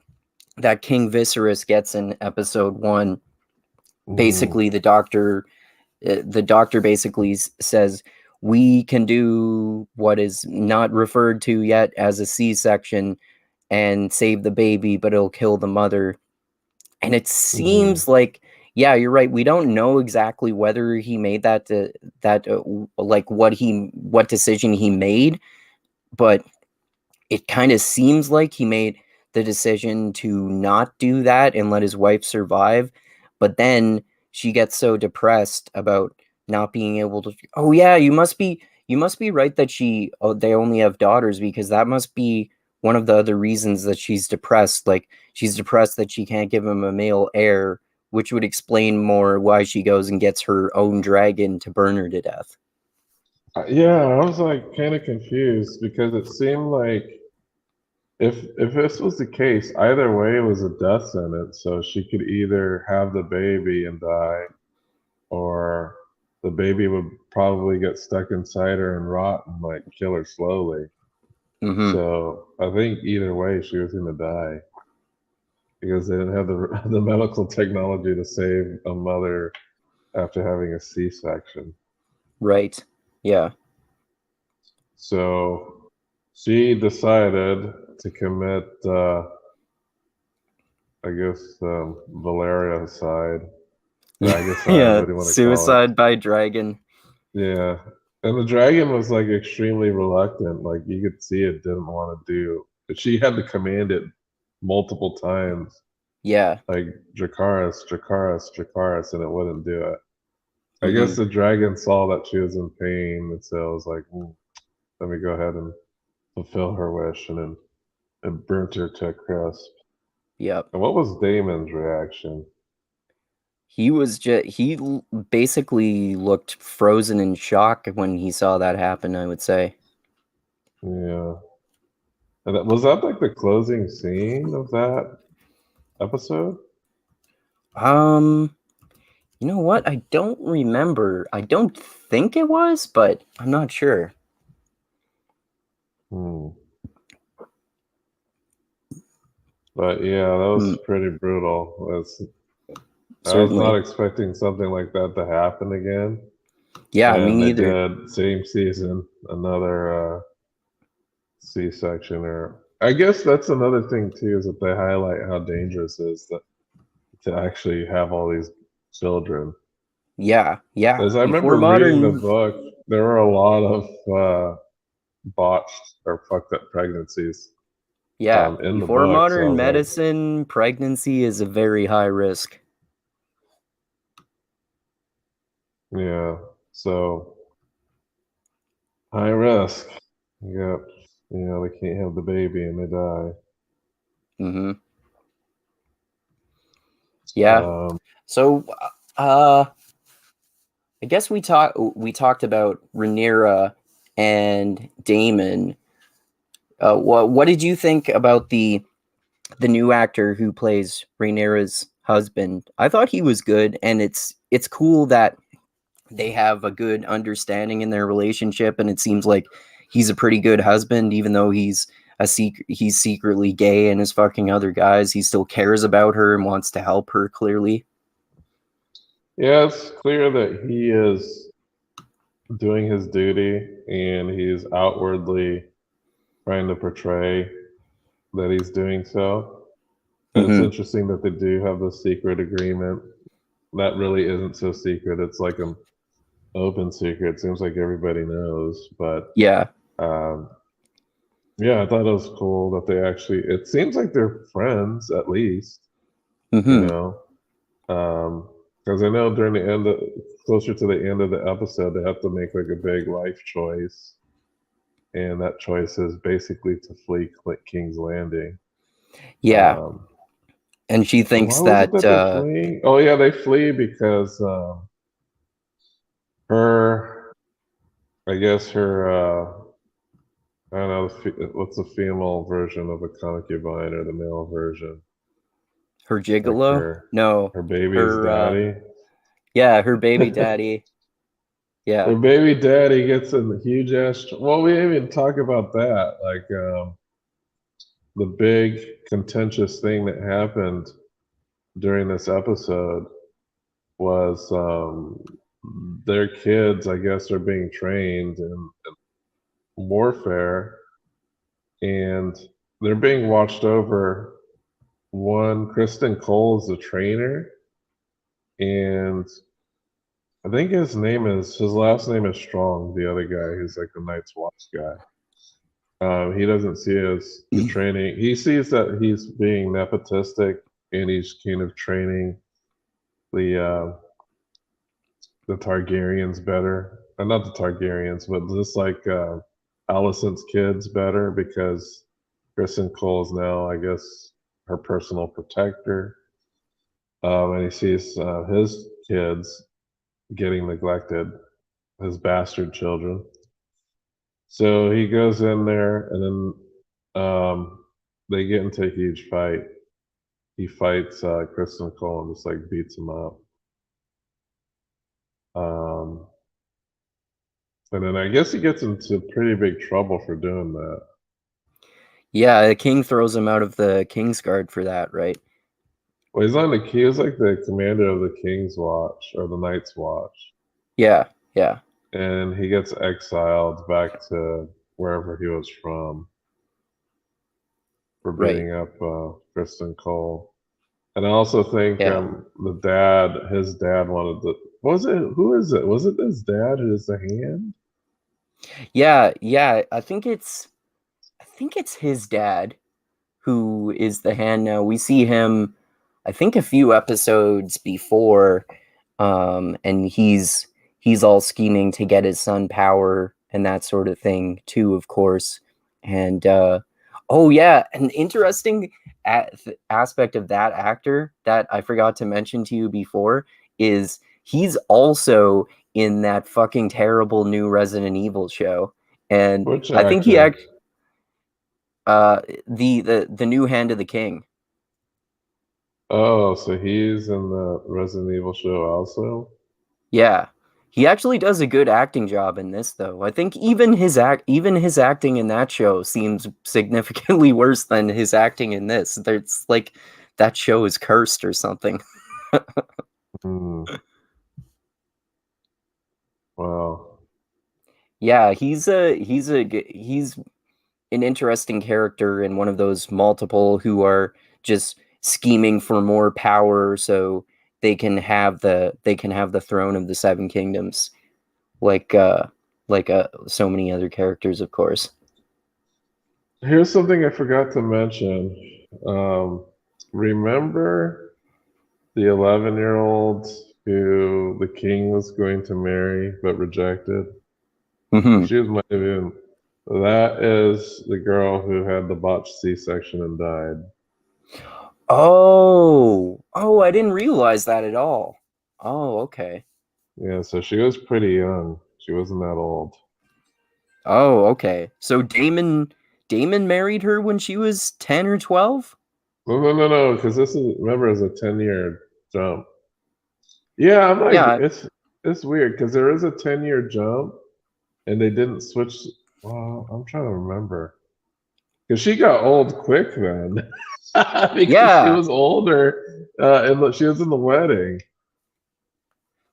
King Viserys gets in episode 1. Mm-hmm. Basically, the doctor basically says we can do what is not referred to yet as a C-section and save the baby, but it'll kill the mother. And it Mm-hmm. seems like, yeah, you're right. We don't know exactly whether he made like what decision he made, but it kind of seems like he made the decision to not do that and let his wife survive. But then she gets so depressed about not being able to. Oh yeah, you must be right that they only have daughters, because that must be one of the other reasons that she's depressed. Like, she's depressed that she can't give him a male heir, which would explain more why she goes and gets her own dragon to burn her to death. Yeah, I was like kind of confused because it seemed like if this was the case, either way it was a death sentence. So she could either have the baby and die, or the baby would probably get stuck inside her and rot and like kill her slowly. Mm-hmm. So I think either way she was gonna die because they didn't have the medical technology to save a mother after having a C-section. Right. Yeah. So she decided to commit, I guess, Valericide, Dragicide, Yeah. what do you want to call it? Suicide by dragon. Yeah. And the dragon was like extremely reluctant. Like you could see it didn't want to do. But she had to command it multiple times, Yeah. like Dracarys, Dracarys, Dracarys, and it wouldn't do it. I Mm-hmm. guess the dragon saw that she was in pain, and so it was like, let me go ahead and fulfill her wish, and then it burnt her to a crisp. Yep. And what was Damon's reaction? He basically looked frozen in shock when he saw that happen, I would say. Yeah. And was that like the closing scene of that episode? Um, you know what? I don't remember. I don't think it was, but I'm not sure. Hmm. But yeah, that was Hmm, pretty brutal. I was not certainly. expecting something like that to happen again. Yeah, me And they neither. did, same season, another C-section. Or I guess that's another thing too, is that they highlight how dangerous it is to actually have all these children. Yeah, yeah. As I Before remember reading the modern, book, there were a lot of botched or fucked up pregnancies yeah, in the before book. So I modern was like, medicine, pregnancy is a very high risk. yeah, so high risk. Yep. They can't have the baby and they die. Mm-hmm. Yeah. Um, So, uh, I guess we talked about Rhaenyra and Daemon. What did you think about the new actor who plays Rhaenyra's husband? I thought he was good, and it's cool that they have a good understanding in their relationship, and it seems like he's a pretty good husband, even though he's he's secretly gay and is fucking other guys. He still cares about her and wants to help her, clearly. Yeah, it's clear that he is doing his duty and he's outwardly trying to portray that he's doing so. It's Mm-hmm. interesting that they do have the secret agreement. That really isn't so secret. It's like an open secret. It seems like everybody knows, but Yeah. um, yeah, I thought it was cool that they actually. It seems like they're friends at least, you Mm-hmm. know, because I know during the end, closer to the end of the episode, they have to make like a big life choice, and that choice is basically to flee King's Landing. Yeah. Um, And she and why thinks was it that that they're fleeing? Oh yeah, they flee because her, I guess her, I don't know, what's the female version of a concubine or the male version? her Like gigolo? No. her baby's Her daddy. yeah, her baby daddy. Her Yeah. baby daddy gets in the huge ass. Well, we didn't even talk about that. Like the big contentious thing that happened during this episode was their kids, I guess, are being trained in warfare, and they're being watched over. One, Kristen Cole is the trainer, and I think his last name is Strong. The other guy, who's like the Night's Watch guy. He doesn't see as the training. He sees that he's being nepotistic, and he's kind of training the uh, the Targaryens better. Not the Targaryens, but just like Alicent's kids better because Kristen Cole is now, I guess, her personal protector. And he sees his kids getting neglected, his bastard children. So he goes in there, and then they get into a huge fight. He fights Kristen Cole and just like beats him up. Um, and then I guess he gets into pretty big trouble for doing that. Yeah, the king throws him out of the Kingsguard for that, right? Well, he was like the commander of the King's Watch or the Night's Watch. Yeah, yeah. And he gets exiled back to wherever he was from for Right. beating up Kristen Cole. And I also think Yeah. his dad wanted to. Was it? Who is it? Was it his dad who's the hand? Yeah, yeah. I think it's his dad who is the hand now. We see him, I think, a few episodes before, and he's all scheming to get his son power and that sort of thing too, of course. And oh yeah, an interesting aspect of that actor that I forgot to mention to you before is he's also in that fucking terrible new Resident Evil show, and Which I think he actor? act the new Hand of the King. Oh, so he's in the Resident Evil show also? Yeah. He actually does a good acting job in this though. I think even his acting in that show seems significantly worse than his acting in this. It's like that show is cursed or something. Hmm. Wow. Yeah, he's an interesting character and one of those multiple who are just scheming for more power so they can have the throne of the Seven Kingdoms, like so many other characters, of course. Here's something I forgot to mention. Um, Remember the 11-year-old who the king was going to marry but rejected? Hmm. She was might have been. That is the girl who had the botched C-section and died. Oh, I didn't realize that at all. Oh, okay. Yeah, so she was pretty young. She wasn't that old. Oh, okay. So Damon married her when she was 10 or 12? No, because this is, remember, it's a 10-year jump. Yeah, I'm like, Yeah, it's weird because there is a 10-year jump, and they didn't switch. Well, I'm trying to remember because she got old quick then, because she yeah, was older, and she was in the wedding.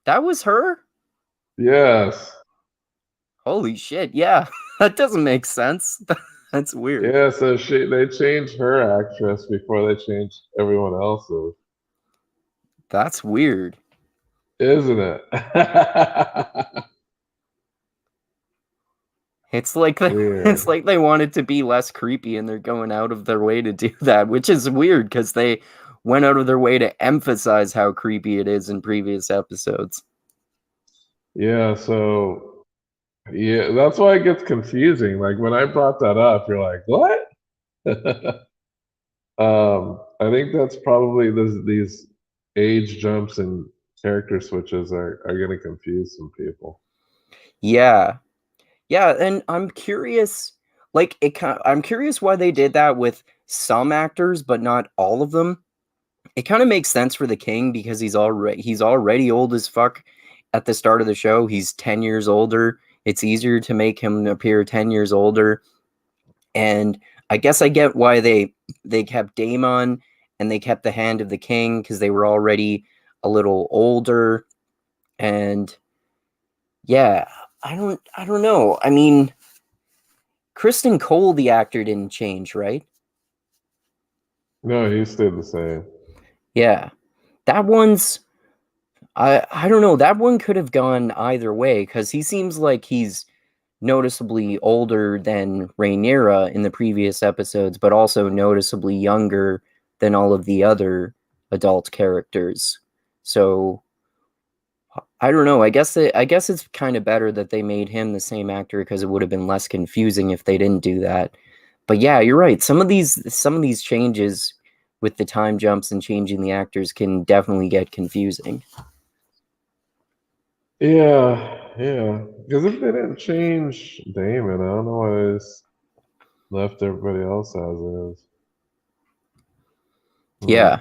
that was her? Yes. Holy shit, yeah. That doesn't make sense. That's weird. Yeah, so they changed her actress before they changed everyone else's. That's weird. Isn't it? It's like it's Weird. like they wanted to be less creepy and they're going out of their way to do that, which is weird because they went out of their way to emphasize how creepy it is in previous episodes. Yeah, so yeah, that's why it gets confusing. Like when I brought that up, you're like, "What?" I think that's probably these age jumps and character switches are going to confuse some people. Yeah. Yeah, and I'm curious, like I'm curious why they did that with some actors, but not all of them. It kind of makes sense for the king because he's already old as fuck at the start of the show. He's 10 years older. It's easier to make him appear 10 years older. And I guess I get why they kept Daemon and they kept the Hand of the King because they were already a little older. And yeah, I don't know. I mean, Kristen Cole, the actor, didn't change, right? No, he stayed the same. Yeah. That one's I don't know. That one could have gone either way because he seems like he's noticeably older than Rhaenyra in the previous episodes, but also noticeably younger than all of the other adult characters. So I don't know. I guess it's kind of better that they made him the same actor because it would have been less confusing if they didn't do that. But yeah, you're right. Some of these changes with the time jumps and changing the actors can definitely get confusing. Yeah. Because if they didn't change Damon, I don't know why they just left everybody else as is. Hmm, Yeah.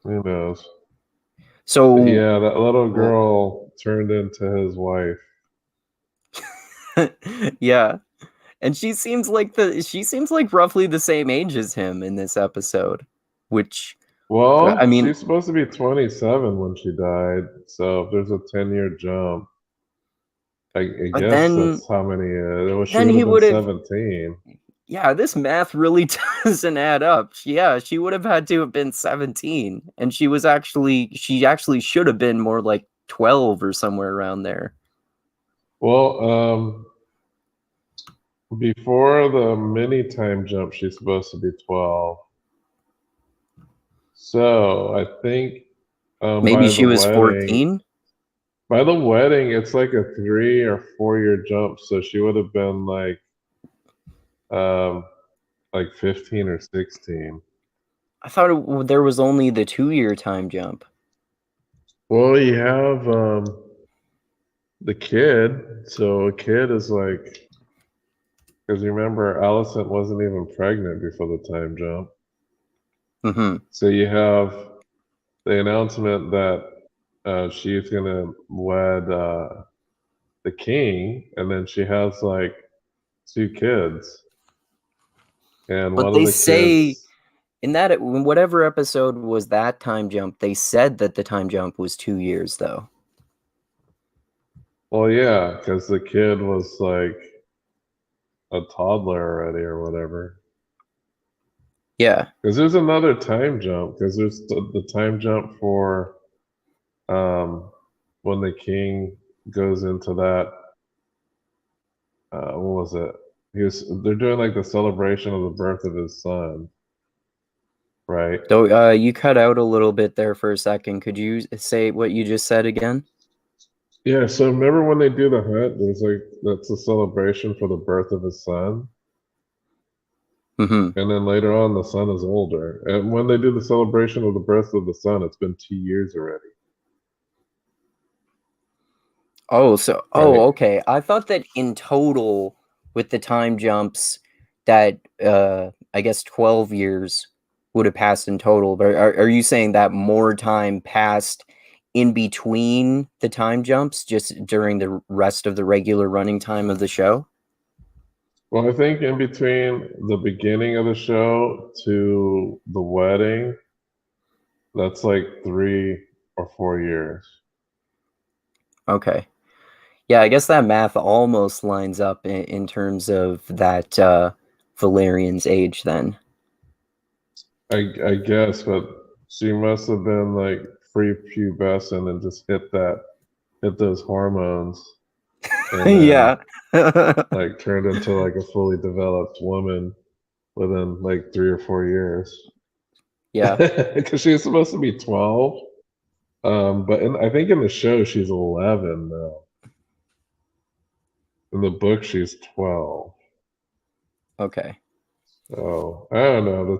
who knows? But So yeah, that little well, girl turned into his wife. yeah. And she seems like roughly the same age as him in this episode, which I Well, mean, she's supposed to be 27 when she died, so if there's a 10-year jump, I but guess then that's how many. Well, she then would he have been would have 17. yeah, this math really doesn't add up. Yeah, she would have had to have been 17 and she actually should have been more like 12 or somewhere around there. Well, before the mini time jump, she's supposed to be 12. So I think Maybe she was 14. by the wedding, it's like a 3 or 4 year jump. So she would have been um, like 15 or 16. I thought there was only the 2-year time jump. Well, you have the kid. So a kid is like, because you remember, Alicent wasn't even pregnant before the time jump. Mhm. So you have the announcement that she's gonna wed the king, and then she has like 2 kids, and But one of they the say kids. in whatever episode was that time jump, they said that the time jump was 2 years though. Well, yeah, because the kid was like a toddler already or whatever. Yeah. Because there's another time jump. Because there's the time jump for um, when the king goes into that. What was it? They're doing like the celebration of the birth of his son, right? So you cut out a little bit there for a second. Could you say what you just said again? Yeah. So remember when they do the hunt? There's like that's a celebration for the birth of his son. Mhm. And then later on, the son is older. And when they do the celebration of the birth of the son, it's been 2 years already, Oh, right? okay. I thought that in total with the time jumps that I guess 12 years would have passed in total. But are you saying that more time passed in between the time jumps, just during the rest of the regular running time of the show? Well, I think in between the beginning of the show to the wedding, that's like 3 or 4 years. Okay. Yeah, I guess that math almost lines up in terms of that Valerian's age then. I guess, but she must have been like prepubescent and just hit those hormones, and then Yeah. like turned into like a fully developed woman within like 3 or 4 years. Yeah. Because she was supposed to be 12. But I think in the show she's 11 now. In the book she's 12. Okay. Oh, I don't know.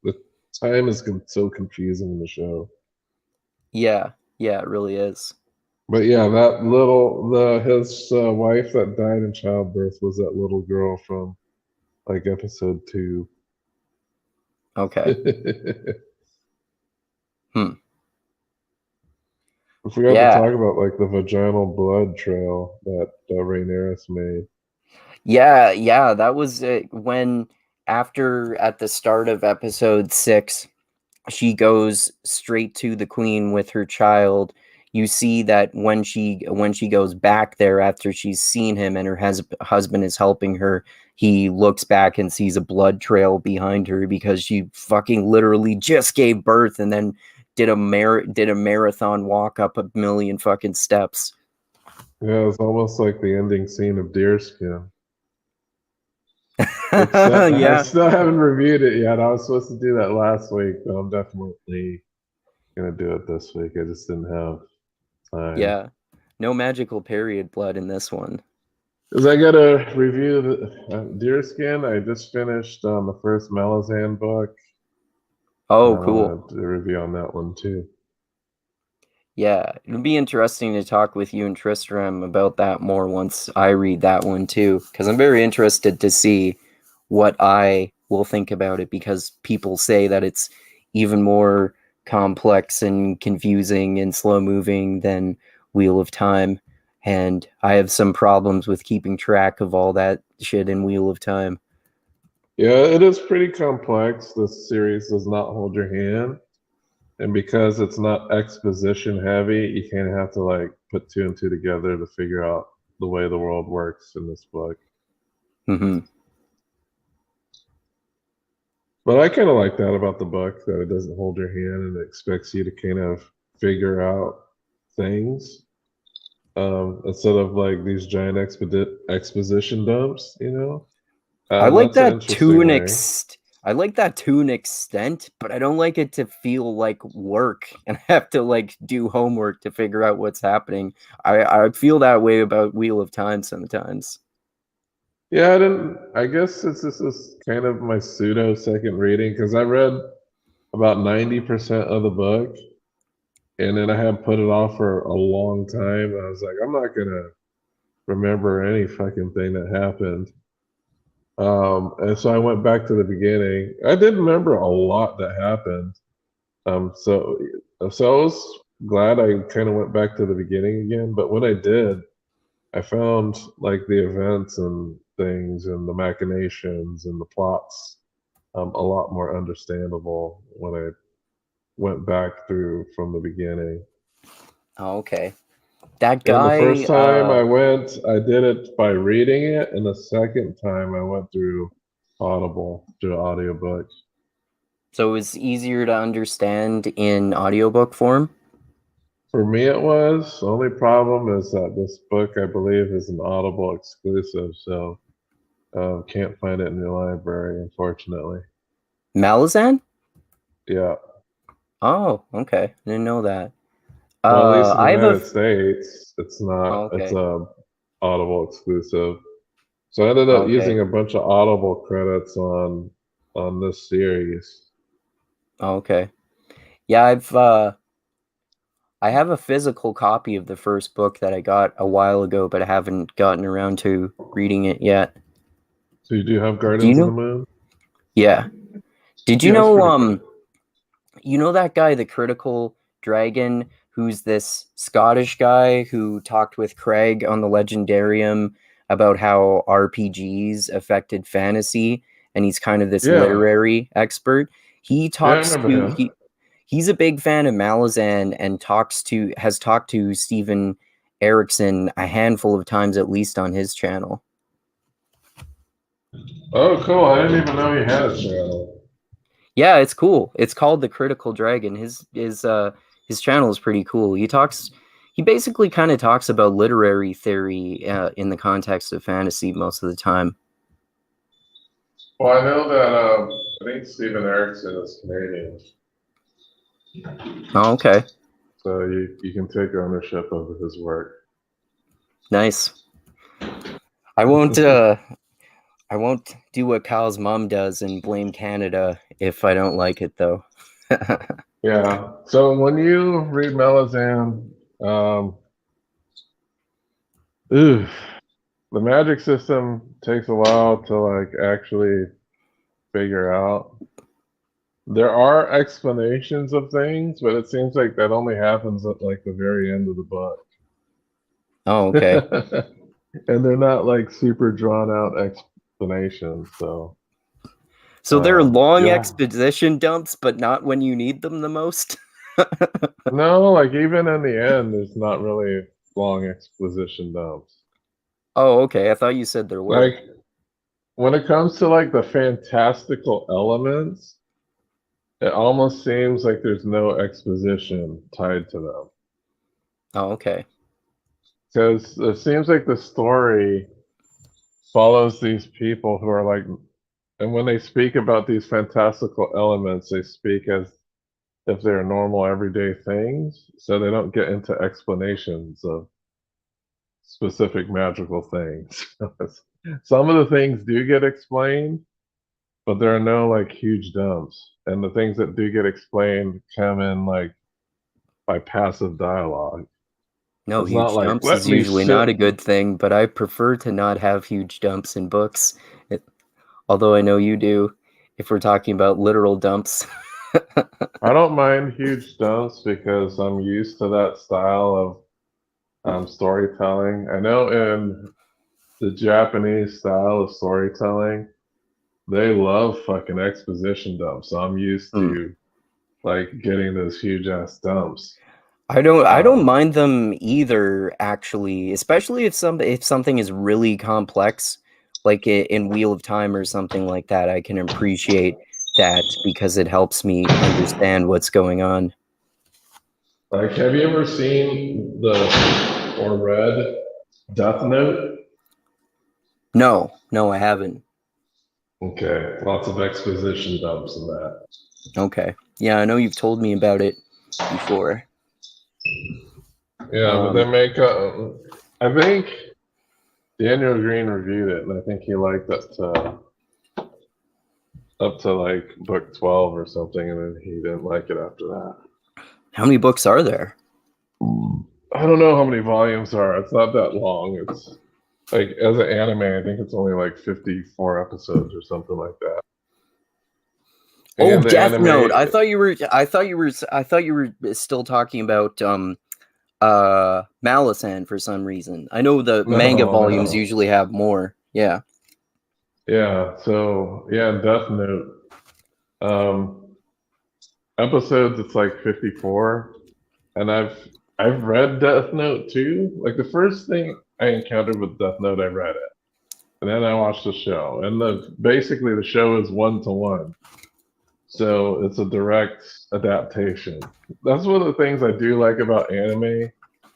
The time is so confusing in the show. Yeah. Yeah, it really is. But yeah, his wife that died in childbirth was that little girl from like episode 2. Okay. Hmm. I forgot to Yeah. talk about like the vaginal blood trail that Rhaenyra made. Yeah, that was when after at the start of episode 6 she goes straight to the queen with her child. You see that when she goes back there after she's seen him and her husband is helping her, he looks back and sees a blood trail behind her because she fucking literally just gave birth and then did a marathon walk up a million fucking steps. Yeah, it's almost like the ending scene of Deerskin. I Yeah. still haven't reviewed it yet. I was supposed to do that last week, but I'm definitely gonna do it this week. I just didn't have time. Yeah. No magical period blood in this one. Because I gotta review the Deerskin. I just finished the first Malazan book. Oh, I cool. want to do a review on that one too. Yeah, it'll be interesting to talk with you and Tristram about that more once I read that one too, because I'm very interested to see what I will think about it, because people say that it's even more complex and confusing and slow moving than Wheel of Time, and I have some problems with keeping track of all that shit in Wheel of Time. Yeah, it is pretty complex. This series does not hold your hand. And because it's not exposition heavy, you kind of have to like put 2 and 2 together to figure out the way the world works in this book. Mm-hmm. But I kind of like that about the book, that it doesn't hold your hand and it expects you to kind of figure out things instead of like these giant exposition dumps, you know? I like That's an that to interesting an way. I like that to an extent, but I don't like it to feel like work and have to like do homework to figure out what's happening. I feel that way about Wheel of Time sometimes. Yeah, I guess this is kind of my pseudo second reading because I read about 90% of the book and then I had put it off for a long time. I was like, I'm not gonna remember any fucking thing that happened. And so I went back to the beginning. I did remember a lot that happened. So I was glad I kind of went back to the beginning again. But when I did, I found like the events and things and the machinations and the plots a lot more understandable when I went back through from the beginning. Oh, okay. That And the first guy, time I did it by reading it, and the second time I went through audiobook. so it was easier to understand in audiobook form. For me, it was. The only problem is that this book, I believe, is an Audible exclusive, so can't find it in your library, unfortunately. Malazan? Yeah. Oh, okay. I didn't know that. Well, at least in the I have a. United States, it's Oh, not. It's okay. a Audible exclusive. So I ended up Okay. using a bunch of Audible credits on this series. Oh, okay. Yeah, I have a physical copy of the first book that I got a while ago, but I haven't gotten around to reading it yet. So you do have Do you Guardians of the know? Moon? Yeah. Did you Yeah, that's know? pretty cool. You know that guy, the Critical Dragon, who's this Scottish guy who talked with Craig on the Legendarium about how RPGs affected fantasy, and he's kind of this Yeah, literary expert. He yeah, I talks remember to him. he's a big fan of Malazan and has talked to Steven Erickson a handful of times at least on his channel. Oh, cool. I didn't even know he had a channel. Yeah, it's cool. It's called the Critical Dragon. His channel is pretty cool. He basically kind of talks about literary theory in the context of fantasy most of the time. Well, I know that I think Steven Erickson is Canadian, Oh, okay. so you can take ownership of his work. Nice. I won't do what Kyle's mom does and blame Canada if I don't like it though. Yeah. So when you read Malazan, ooh, the magic system takes a while to like actually figure out. There are explanations of things, but it seems like that only happens at like the very end of the book. Oh, okay. And they're not like super drawn out explanations, so So there are long yeah. exposition dumps, but not when you need them the most. No, like even in the end, there's not really long exposition dumps. Oh, okay. I thought you said there were. Like when it comes to like the fantastical elements, it almost seems like there's no exposition tied to them. Oh, okay. Because it seems like the story follows these people who are like, and when they speak about these fantastical elements, they speak as if they're normal everyday things. So they don't get into explanations of specific magical things. Some of the things do get explained, but there are no like huge dumps. And the things that do get explained come in like by passive dialogue. No, It's not huge like, dumps let is me usually not sit. a good thing, but I prefer to not have huge dumps in books. Although I know you do, if we're talking about literal dumps. I don't mind huge dumps because I'm used to that style of storytelling. I know in the Japanese style of storytelling, they love fucking exposition dumps. So I'm used Hmm. to like getting those huge ass dumps. I don't Um, mind them either, actually, especially if something is really complex, like in Wheel of Time or something like that. I can appreciate that because it helps me understand what's going on. like, have you ever seen the or read Death Note? No, I haven't. Okay, lots of exposition dumps in that. Okay. Yeah, I know you've told me about it before. Yeah, but they Um, make I think Daniel Green reviewed it, and I think he liked it up to like book 12 or something, and then he didn't like it after that. how many books are there? I don't know how many volumes are. It's not that long. It's like as an anime, I think it's only like 54 episodes or something like that. Oh, And the Death Note. anime, I thought you were still talking about Malisan for some reason. I know the manga no, volumes no. usually have more. Yeah. Yeah, so yeah, Death Note. Um, episodes it's like 54, and I've read Death Note too. Like the first thing I encountered with Death Note, I read it. And then I watched the show. And basically the show is 1-to-1. So it's a direct adaptation. That's one of the things I do like about anime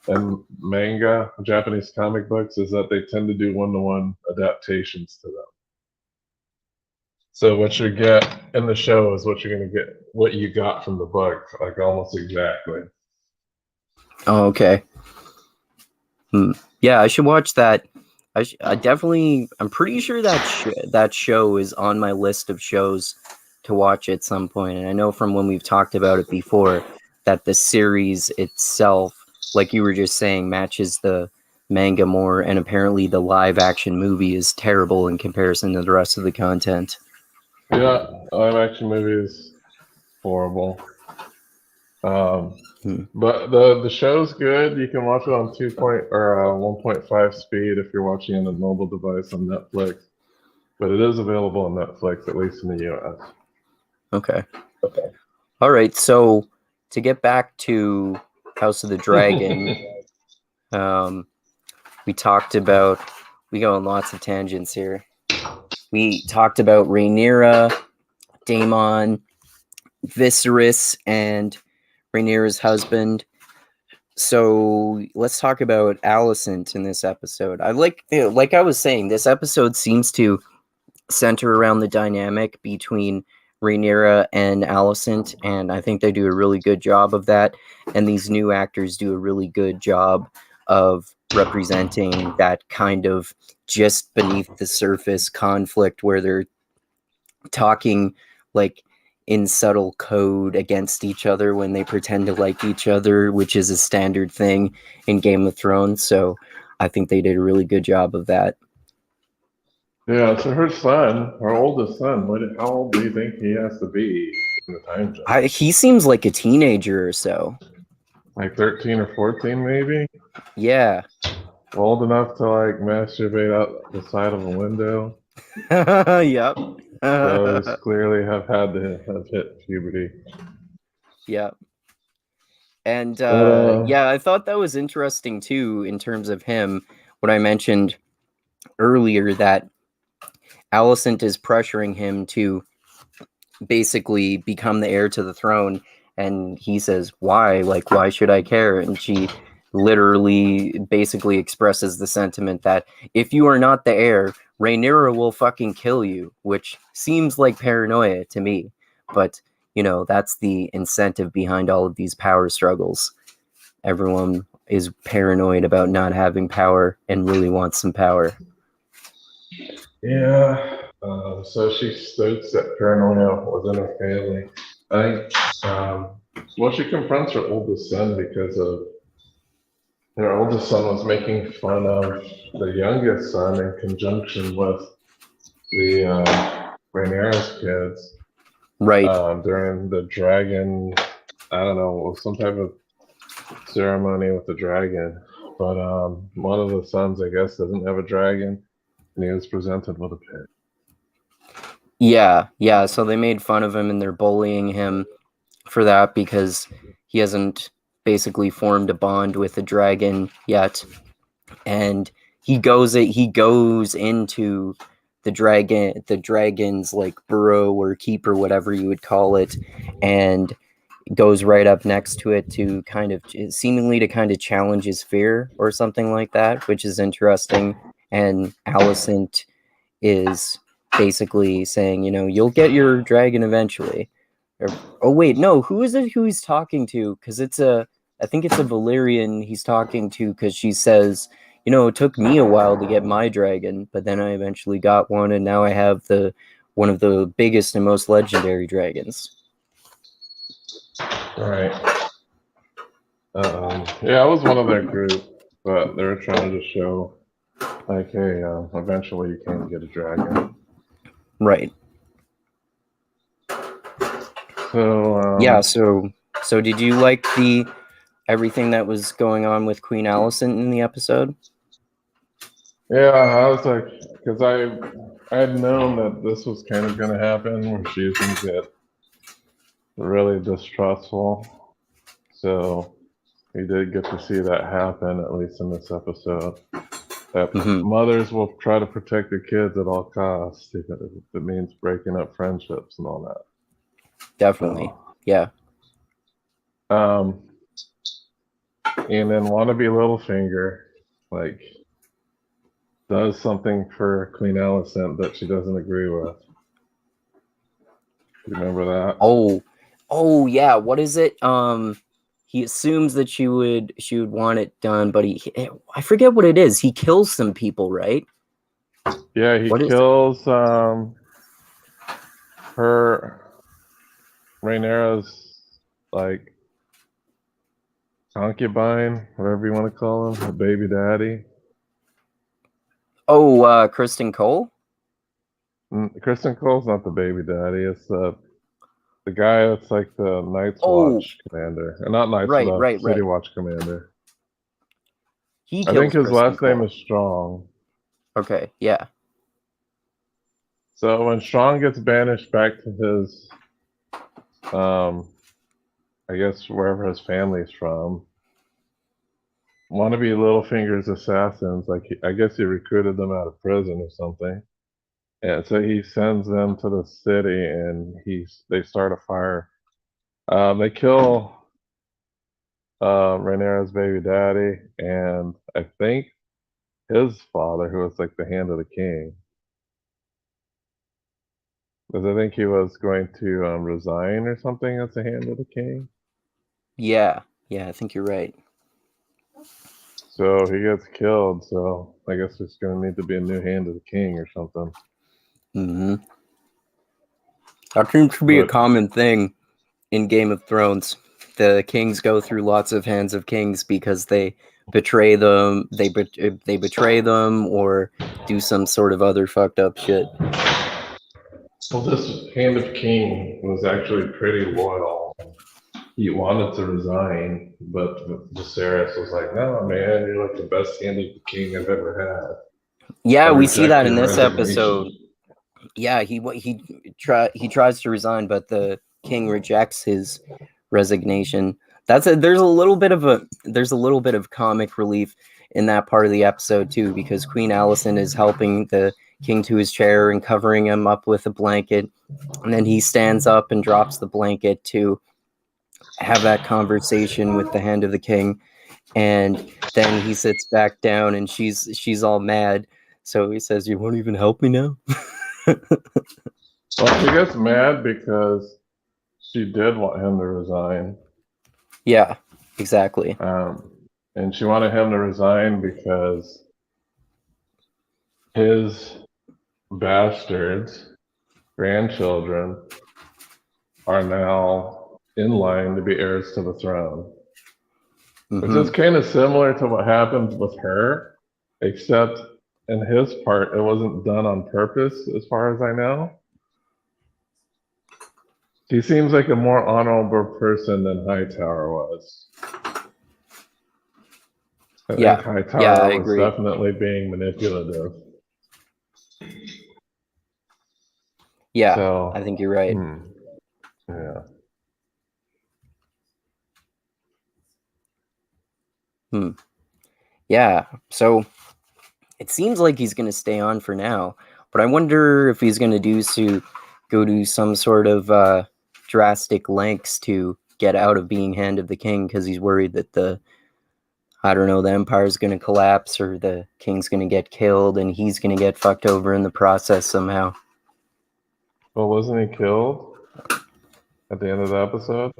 and manga, Japanese comic books, is that they tend to do 1-to-1 adaptations to them. So what you get in the show is what you're gonna get, what you got from the book, like almost exactly. Oh, okay. Yeah, I should watch that. I'm pretty sure that show is on my list of shows to watch at some point. And I know from when we've talked about it before that the series itself, like you were just saying, matches manga more, and apparently the live action movie is terrible in comparison to the rest of the content. Yeah, live action movie is horrible. But the show's good. You can watch it on 1.5 speed if you're watching on a mobile device on Netflix. But it is available on Netflix, at least in the US. Okay. All right. So to get back to House of the Dragon, we talked about, we go on lots of tangents here. We talked about Rhaenyra, Daemon, Viserys, and Rhaenyra's husband. So let's talk about Alicent in this episode. Like I was saying, this episode seems to center around the dynamic between Rhaenyra and Alicent, and I think they do a really good job of that. And these new actors do a really good job of representing that kind of just beneath the surface conflict where they're talking like in subtle code against each other when they pretend to like each other, which is a standard thing in Game of Thrones. So I think they did a really good job of that. Yeah, so her oldest son, how old do you think he has to be in the time jump? He seems like a teenager or so. Like 13 or 14, maybe? Yeah. Old enough to like masturbate out the side of a window. Yep. So he's clearly have hit puberty. Yeah. And yeah, I thought that was interesting too, in terms of him. What I mentioned earlier, that Alicent is pressuring him to basically become the heir to the throne, and he says, why? Like, why should I care? And she literally basically expresses the sentiment that if you are not the heir, Rhaenyra will fucking kill you, which seems like paranoia to me. But, you know, that's the incentive behind all of these power struggles. Everyone is paranoid about not having power and really wants some power. Yeah. So she states that paranoia was in her family. I think, well, she confronts her oldest son because her oldest son was making fun of the youngest son in conjunction with the Rhaenyra's kids. Right. During the dragon, I don't know, it was some type of ceremony with the dragon. But one of the sons, I guess, doesn't have a dragon, and he was presented with a pig. Yeah. So they made fun of him and they're bullying him for that because he hasn't basically formed a bond with the dragon yet. And he goes into the dragon's like burrow or keep or whatever you would call it, and goes right up next to it to kind of seemingly to kind of challenge his fear or something like that, which is interesting. And Alicent is basically saying, you know, you'll get your dragon eventually. Or, oh wait, no, who is it who he's talking to? Because I think it's a Valyrian he's talking to, because she says, you know, it took me a while to get my dragon, but then I eventually got one, and now I have one of the biggest and most legendary dragons. Right. Yeah, I was one of their group, but they were trying to show, like, hey, eventually you can get a dragon. Right. So yeah. So did you like everything that was going on with Queen Alicent in the episode? Yeah, I was like, because I had known that this was kind of going to happen, where she was going to get really distrustful. So we did get to see that happen, at least in this episode. That mothers will try to protect their kids at all costs, if it means breaking up friendships and all that. Definitely, yeah. And then wannabe Littlefinger, like, does something for Queen Alicent that she doesn't agree with. You remember that? Oh yeah. What is it? He assumes that she would want it done, but I forget what it is. He kills some people, right? Yeah, he kills Rhaenyra's concubine, whatever you want to call him, her baby daddy. Oh, Kristen Cole? Kristen Cole's not the baby daddy. It's the guy that's like the Night's Oh, Watch commander. Or not Night's, right, the right, City right. Watch commander. He I think kills his Kristen last name Cole. is Strong. Okay, yeah. So when Strong gets banished back to his, I guess wherever his family's from, wannabe Littlefinger's assassins, like I guess he recruited them out of prison or something. And so he sends them to the city, and they start a fire. They kill Rhaenyra's baby daddy, and I think his father, who was like the hand of the king, because I think he was going to resign or something as the hand of the king. Yeah, I think you're right. So he gets killed. So I guess there's going to need to be a new hand of the king or something. Mm-hmm. That seems to be a common thing in Game of Thrones. The kings go through lots of hands of kings because they betray them. They betray them or do some sort of other fucked up shit. Well, this hand of king was actually pretty loyal. He wanted to resign, but Viserys was like, "No, man, you're like the best hand of the king I've ever had." Yeah, we see that in your this episode. resignation. Yeah, he tries to resign, but the king rejects his resignation. There's a little bit of comic relief in that part of the episode too, because Queen Alicent is helping the king to his chair and covering him up with a blanket, and then he stands up and drops the blanket to have that conversation with the hand of the king, and then he sits back down and she's all mad. So he says, "You won't even help me now?" Well, she gets mad because she did want him to resign. Yeah, exactly. And she wanted him to resign because his bastards, grandchildren, are now in line to be heirs to the throne. Which is kind of similar to what happened with her, except in his part, it wasn't done on purpose, as far as I know. He seems like a more honorable person than Hightower was. I think Hightower I was agree. definitely being manipulative. Yeah, So, I think you're right. Yeah. Yeah, so it seems like he's going to stay on for now, but I wonder if he's going to go to some sort of drastic lengths to get out of being Hand of the King, because he's worried that the Empire's going to collapse or the king's going to get killed and he's going to get fucked over in the process somehow. Well, wasn't he killed at the end of the episode?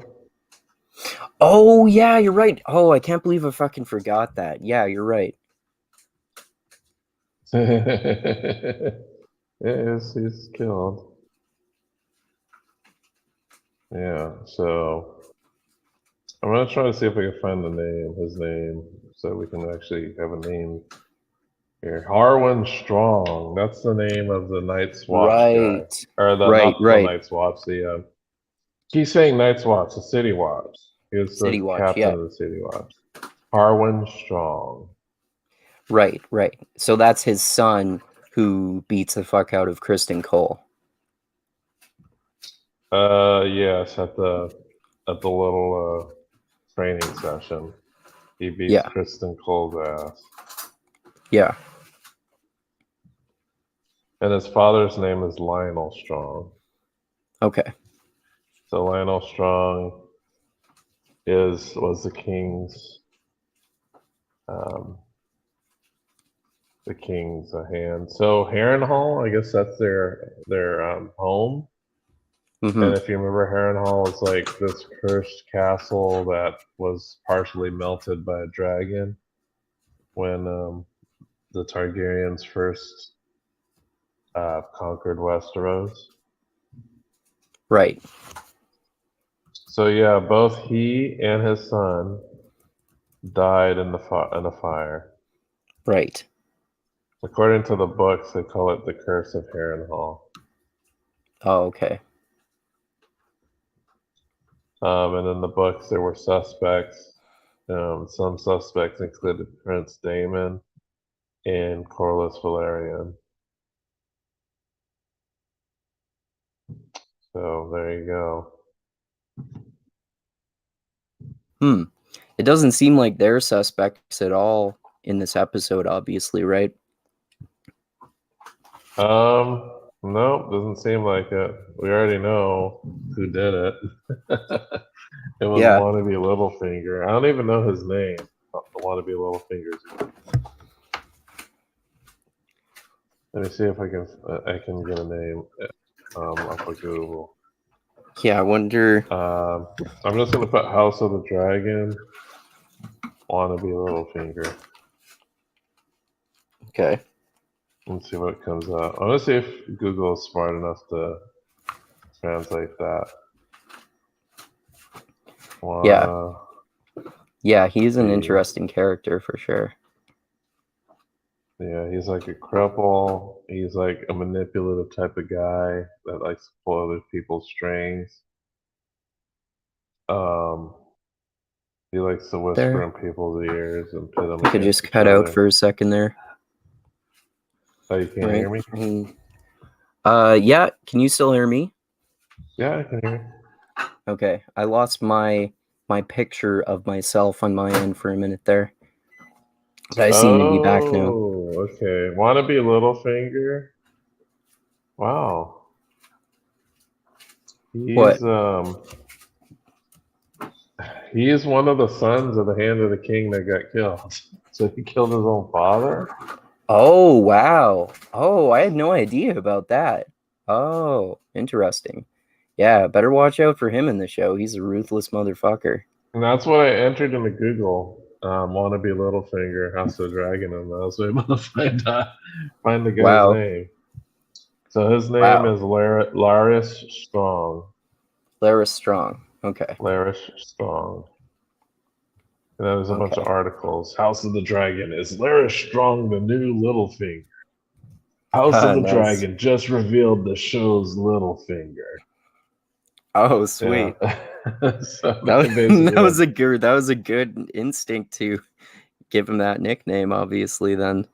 Oh, yeah, you're right. Oh, I can't believe I fucking forgot that. Yeah, you're right. He's killed. Yeah, so I'm gonna try to see if I can find his name, so we can actually have a name here. Harwin Strong. That's the name of the Night's Watch guy, or not the Right. Night's Watch. He's saying Night's Watch, the City Watch. He was City the Watch, captain yeah. of the City Watch. Harwin Strong. Right. So that's his son who beats the fuck out of Kristen Cole. Yes, at the little training session, he beats Kristen Cole's ass. Yeah. And his father's name is Lionel Strong. Okay. So Lionel Strong was the king's hand. So Harrenhal, I guess that's their home. And if you remember, Harrenhal is like this cursed castle that was partially melted by a dragon when the Targaryens first conquered Westeros. Right. So yeah, both he and his son died in the fire. Right. According to the books, they call it the Curse of Harrenhal. Oh, okay. And in the books, there were suspects. Some suspects included Prince Daemon and Corlys Velaryon. So there you go. It doesn't seem like they're suspects at all in this episode, obviously, right? No, doesn't seem like it. We already know who did it. It was Yeah. Wannabe Littlefinger. I don't even know his name. The Wannabe Littlefinger's. Let me see if I can get a name off of Google. Yeah, I wonder. I'm just gonna put House of the Dragon. Wannabe Littlefinger. Okay. Let's see what comes up. I want to see if Google is smart enough to translate that. Yeah, he's an interesting character for sure. Yeah, he's like a cripple. He's like a manipulative type of guy that likes to pull other people's strings. He likes to whisper in people's ears and pit them. You could just cut out for a second there. Oh, you can't hear me? Yeah. Can you still hear me? Yeah, I can hear you. Okay, I lost my picture of myself on my end for a minute there. But I seem to be back now. Oh, okay. Wannabe Littlefinger? Wow. He's he is one of the sons of the Hand of the King that got killed. So he killed his own father? Oh, wow. Oh, I had no idea about that. Oh, interesting. Yeah, better watch out for him in the show. He's a ruthless motherfucker. And that's what I entered into Google. Wannabe Littlefinger, House of the Dragon, and I was able to find the guy's name. So his name is Larys Strong. Larys Strong. Okay. Larys Strong. And then there's a bunch of articles. House of the Dragon. Is Larys Strong the new Littlefinger? House of the Dragon just revealed the show's Littlefinger. Oh, sweet. Yeah. So that was a good instinct to give him that nickname, obviously, then.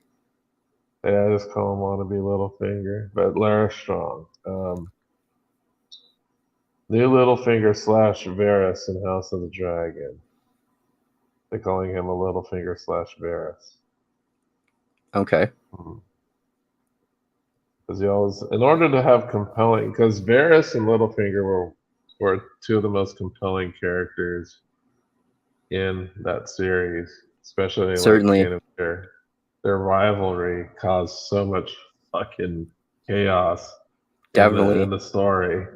Yeah, I just call him Wannabe Littlefinger. But Larys Strong. New Littlefinger / Varys in House of the Dragon. They're calling him a Littlefinger / Varys. Okay. Because he always, in order to have compelling, because Varys and Littlefinger were two of the most compelling characters in that series, especially certainly. Like, their rivalry caused so much fucking chaos. Definitely in the story.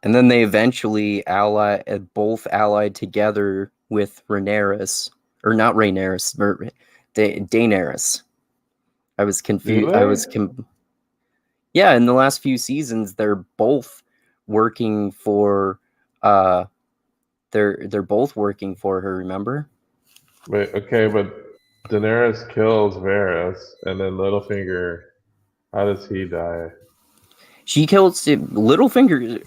And then they eventually both allied together with Rhaenyra, or not Rhaenyra, Daenerys. I was confused. Yeah, in the last few seasons, they're both working for. They're both working for her. Remember? Wait, okay, but Daenerys kills Varys, and then Littlefinger. How does he die? She kills Littlefinger.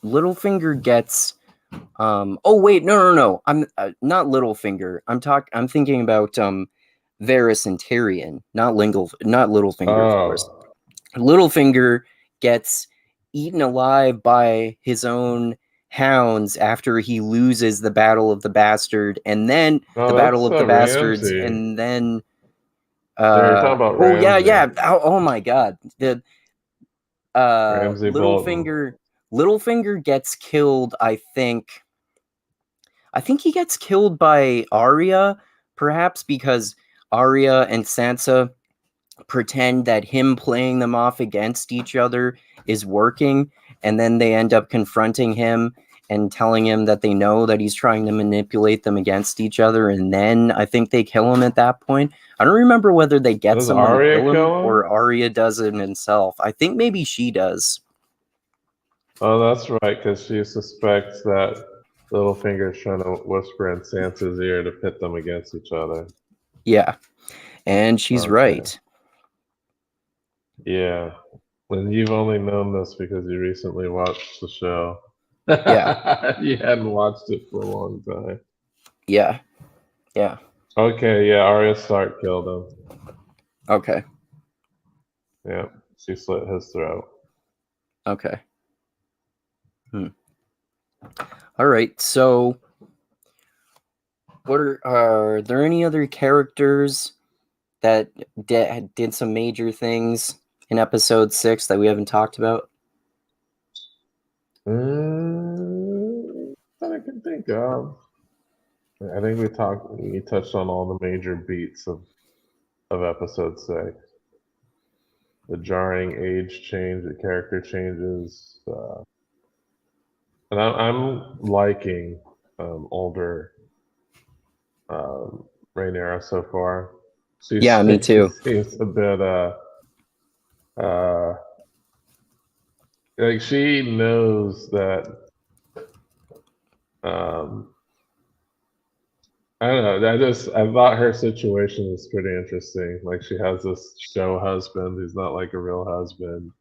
Littlefinger gets. Oh wait, no. I'm not Littlefinger. I'm thinking about Varys and Tyrion, not Littlefinger, of course. Littlefinger gets eaten alive by his own hounds after he loses the Battle of the Bastard, and then the Battle of the Bastards, and then. You're talking about Ramsay. Yeah. Oh my God. The Littlefinger gets killed. I think he gets killed by Arya, perhaps because Arya and Sansa pretend that him playing them off against each other is working, and then they end up confronting him and telling him that they know that he's trying to manipulate them against each other, and then I think they kill him at that point. I don't remember whether they get someone to kill him or Arya does it himself. I think maybe she does. Oh, that's right, because she suspects that Littlefinger's trying to whisper in Sansa's ear to pit them against each other. Yeah. And she's Okay. right. Yeah. And you've only known this because you recently watched the show. Yeah. You hadn't watched it for a long time. Yeah. Yeah. Okay, yeah, Arya Stark killed him. Okay. Yeah, she slit his throat. Okay. All right. So, what are there any other characters that did some major things in episode 6 that we haven't talked about? That I can think of. I think we touched on all the major beats of episode 6. The jarring age change, the character changes, and I'm liking older Rhaenyra so far. Yeah, me too. She seems a bit uh, like she knows that I don't know. I thought her situation was pretty interesting. Like she has this show husband who's not like a real husband.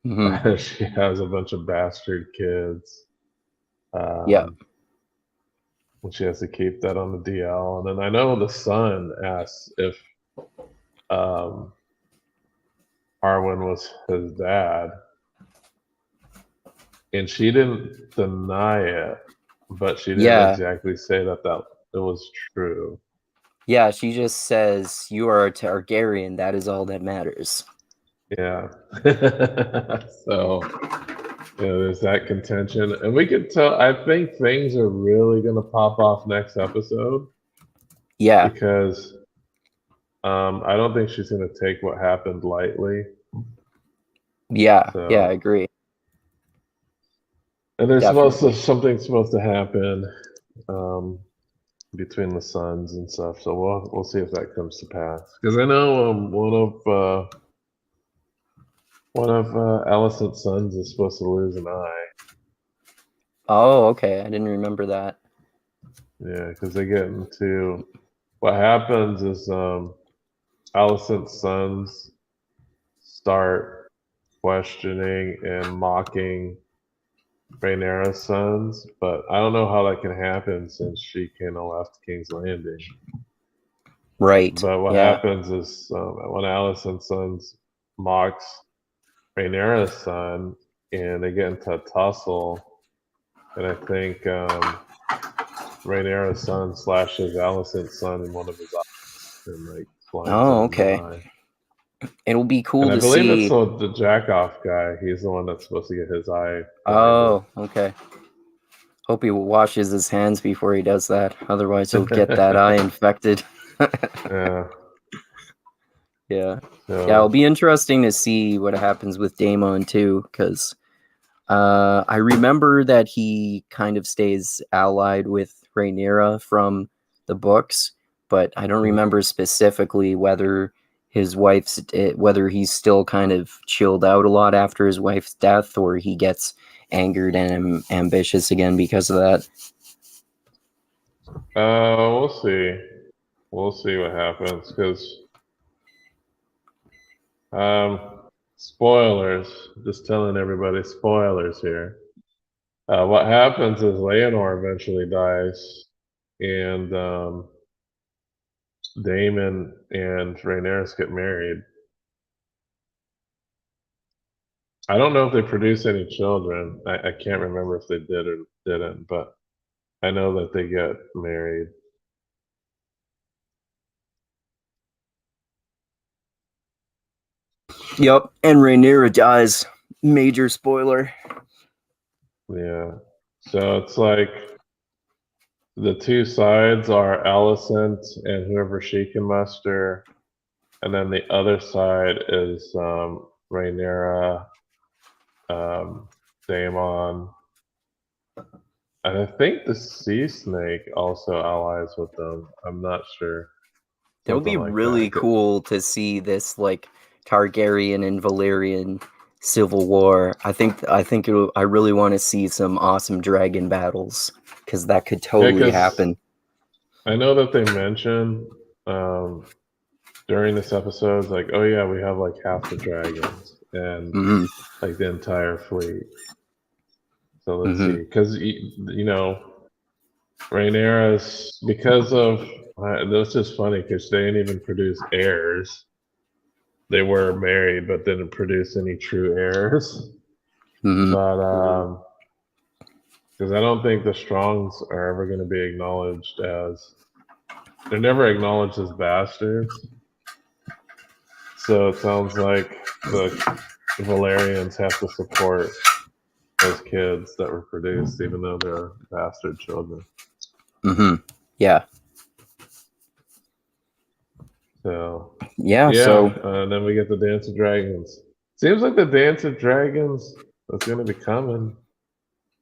Mm-hmm. She has a bunch of bastard kids. Yeah. And she has to keep that on the DL. And then I know the son asks if Arwen was his dad. And she didn't deny it, but she didn't exactly say that it was true. Yeah, she just says, "You are a Targaryen. That is all that matters." Yeah. So, there's that contention. And we could tell, I think things are really going to pop off next episode. Yeah. Because I don't think she's going to take what happened lightly. Yeah. So, yeah, I agree. And there's something supposed to happen between the sons and stuff. So we'll see if that comes to pass. Because I know one of Alicent's sons is supposed to lose an eye. Oh, okay. I didn't remember that. Yeah, because they get into what happens is Alicent's sons start questioning and mocking Rhaenyra's sons, but I don't know how that can happen since she kind of left King's Landing. Right. But what happens is when Alicent's sons mocks Rhaenyra's son, and they get into a tussle, and I think Rhaenyra's son slashes Alicent's son in one of his eyes, and like blinds him in the eye. It'll be cool to see. I believe it's the jack-off guy. He's the one that's supposed to get his eye blinded. Oh, okay. Hope he washes his hands before he does that. Otherwise, he'll get that eye infected. Yeah. Yeah. So, yeah, it'll be interesting to see what happens with Daemon, too, because I remember that he kind of stays allied with Rhaenyra from the books, but I don't remember specifically whether whether he's still kind of chilled out a lot after his wife's death, or he gets angered and ambitious again because of that. We'll see. We'll see what happens, because spoilers, just telling everybody spoilers here. What happens is Leonor eventually dies, and Daemon and Rhaenyra get married. I don't know if they produce any children. I can't remember if they did or didn't, but I know that they get married. Yep, and Rhaenyra dies. Major spoiler. Yeah. So it's like the two sides are Alicent and whoever she can muster, and then the other side is Rhaenyra, Daemon, and I think the Sea Snake also allies with them. I'm not sure. It would be really cool to see this like Targaryen and Valyrian civil war. I really want to see some awesome dragon battles, because that could totally happen. I know that they mention during this episode, it's like, oh yeah, we have like half the dragons and Mm-hmm. like the entire fleet. So let's Mm-hmm. see, because Rhaenyra's, because of that's just funny because they didn't even produce heirs. They were married, but didn't produce any true heirs. Mm-hmm. But because I don't think the Strongs are ever going to be acknowledged as, they're never acknowledged as bastards. So it sounds like the Valerians have to support those kids that were produced, even though they're bastard children. Mm-hmm. Yeah. So Yeah. yeah, So and then we get the Dance of Dragons. Seems like the Dance of Dragons is going to be coming.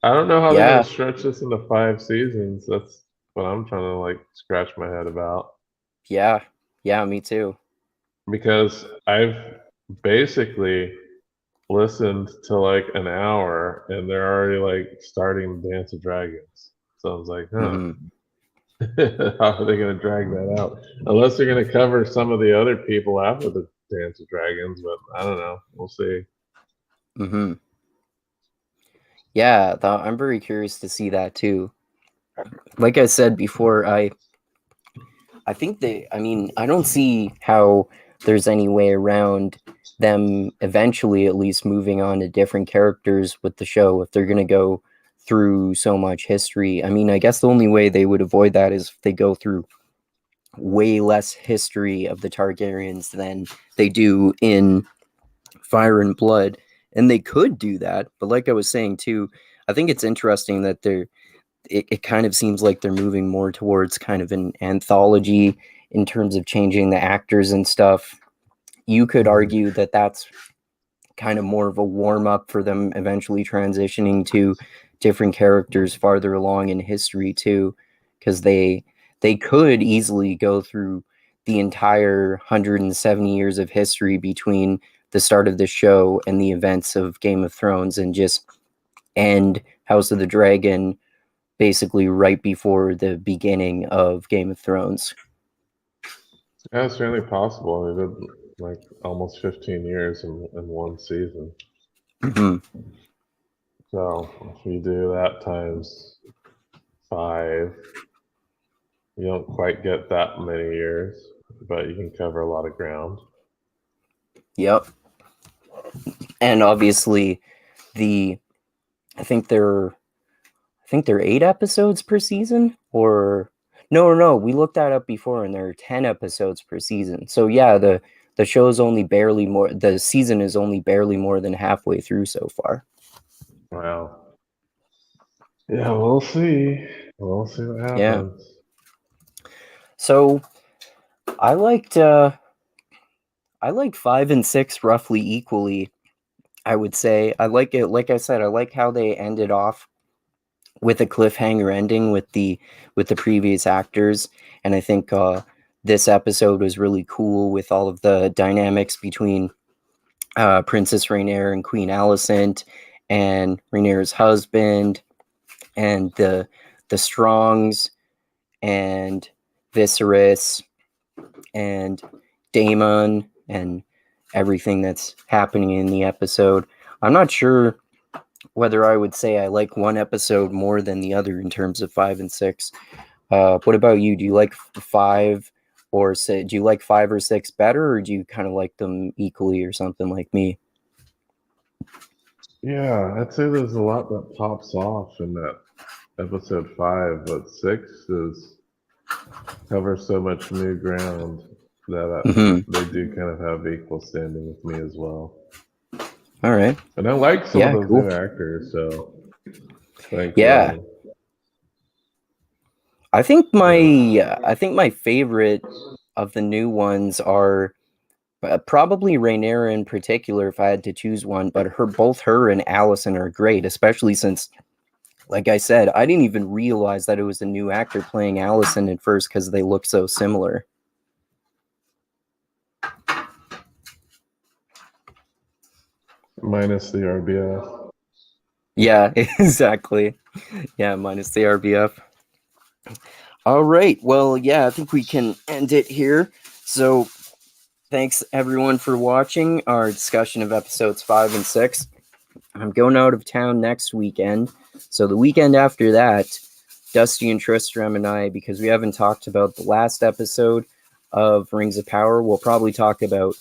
I don't know how they're going yeah. to stretch this into 5 seasons. That's what I'm trying to like scratch my head about. Yeah. Yeah. Me too. Because I've basically listened to like an hour and they're already like starting Dance of Dragons. So I was like, huh. Mm-hmm. How are they going to drag that out? Unless they're going to cover some of the other people after the Dance of Dragons, but I don't know. We'll see. Mm-hmm. Yeah. I'm very curious to see that too. Like I said before, I think I don't see how there's any way around them eventually at least moving on to different characters with the show if they're going to go through so much history. I mean, I guess the only way they would avoid that is if they go through way less history of the Targaryens than they do in Fire and Bllod. And they could do that, but like I was saying too, I think it's interesting that it kind of seems like they're moving more towards kind of an anthology in terms of changing the actors and stuff. You could argue that that's kind of more of a warm up for them eventually transitioning to different characters farther along in history too, because they could easily go through the entire 170 years of history between the start of the show and the events of Game of Thrones and just end House of the Dragon basically right before the beginning of Game of Thrones. Yeah, it's certainly possible. They did like almost 15 years in one season. Mm-hmm. So if you do that times 5, you don't quite get that many years, but you can cover a lot of ground. Yep. And obviously I think there are 8 episodes per season, or no, we looked that up before and there are 10 episodes per season. So yeah, the show is only barely more, the season is only barely more than halfway through so far. Wow. Yeah, we'll see. We'll see what happens. Yeah. So I liked 5 and 6 roughly equally, I would say. I like it, like I said, I like how they ended off with a cliffhanger ending with the previous actors, and I think this episode was really cool with all of the dynamics between Princess Rhaenyra and Queen Alicent and Rhaenyra's husband and the Strongs and Viserys and Daemon and everything that's happening in the episode. I'm not sure whether I would say I like one episode more than the other in terms of 5 and 6. What about you? Do you like 5 or do you like 5 or 6 better, or do you kind of like them equally or something like me? Yeah, I'd say there's a lot that pops off in that episode 5, but 6 is covers so much new ground that they do kind of have equal standing with me as well. All right. And I like some of those cool. new actors, so thankfully. Yeah. I think my favorite of the new ones are probably Rhaenyra in particular, if I had to choose one. But both her and Alicent are great, especially since, like I said, I didn't even realize that it was a new actor playing Alicent at first because they look so similar. Minus the RBF. Yeah, exactly. Yeah, minus the RBF. All right. Well, yeah, I think we can end it here. So thanks everyone for watching our discussion of episodes 5 and 6. I'm going out of town next weekend, so the weekend after that, Dusty and Tristram and I, because we haven't talked about the last episode of Rings of Power, we'll probably talk about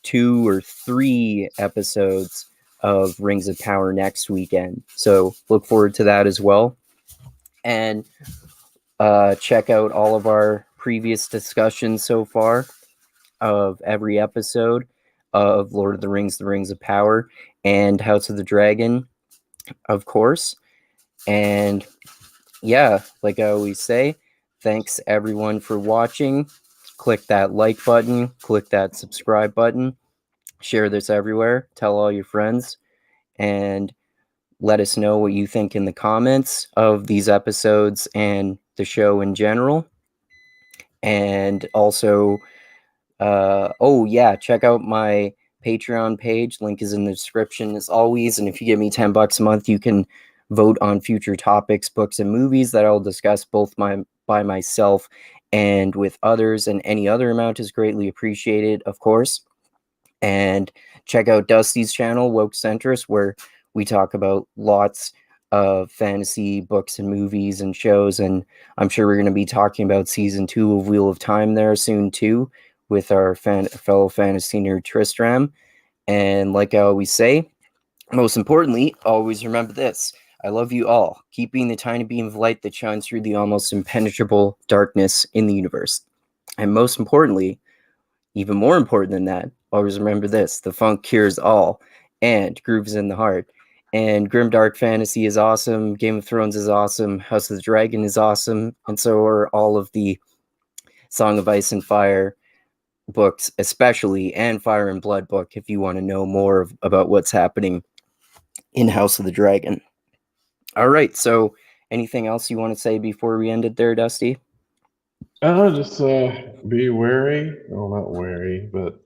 2 or 3 episodes of Rings of Power next weekend. So look forward to that as well. And check out all of our previous discussions so far of every episode of Lord of the Rings of Power, and House of the Dragon, of course. And yeah, like I always say, thanks everyone for watching. Click that like button, click that subscribe button, share this everywhere, tell all your friends, and let us know what you think in the comments of these episodes and the show in general. And also, check out my Patreon page. Link is in the description as always. And if you give me $10 a month, you can vote on future topics, books, and movies that I'll discuss both by myself and with others. And any other amount is greatly appreciated, of course. And check out Dusty's channel, Woke Centrist, where we talk about lots of fantasy books and movies and shows. And I'm sure we're going to be talking about season 2 of Wheel of Time there soon too, with our fellow fantasy nerd Tristram. And like I always say, most importantly, always remember this. I love you all. Keep being the tiny beam of light that shines through the almost impenetrable darkness in the universe. And most importantly, even more important than that, always remember this: the funk cures all, and grooves in the heart. And Grimdark Fantasy is awesome, Game of Thrones is awesome, House of the Dragon is awesome, and so are all of the Song of Ice and Fire books, especially, and Fire and Bllod book, if you want to know more about what's happening in House of the Dragon. All right, so anything else you want to say before we end it there, Dusty? Just be wary. Well, not wary, but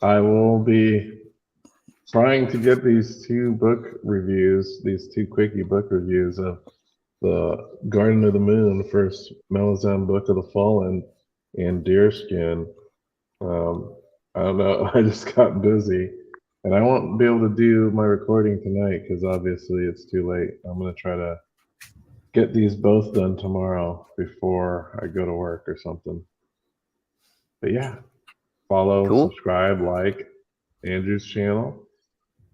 I will be trying to get these 2 book reviews, these 2 quickie book reviews of the Garden of the Moon, first Melisande Book of the Fallen, and Deerskin. I don't know. I just got busy, and I won't be able to do my recording tonight because obviously it's too late. I'm gonna try to get these both done tomorrow before I go to work or something. But yeah, follow, Cool. subscribe, like Andrew's channel,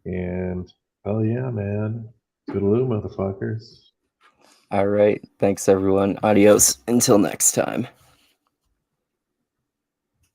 and hell yeah, man. Toodaloo, motherfuckers. All right. Thanks, everyone. Adios. Until next time.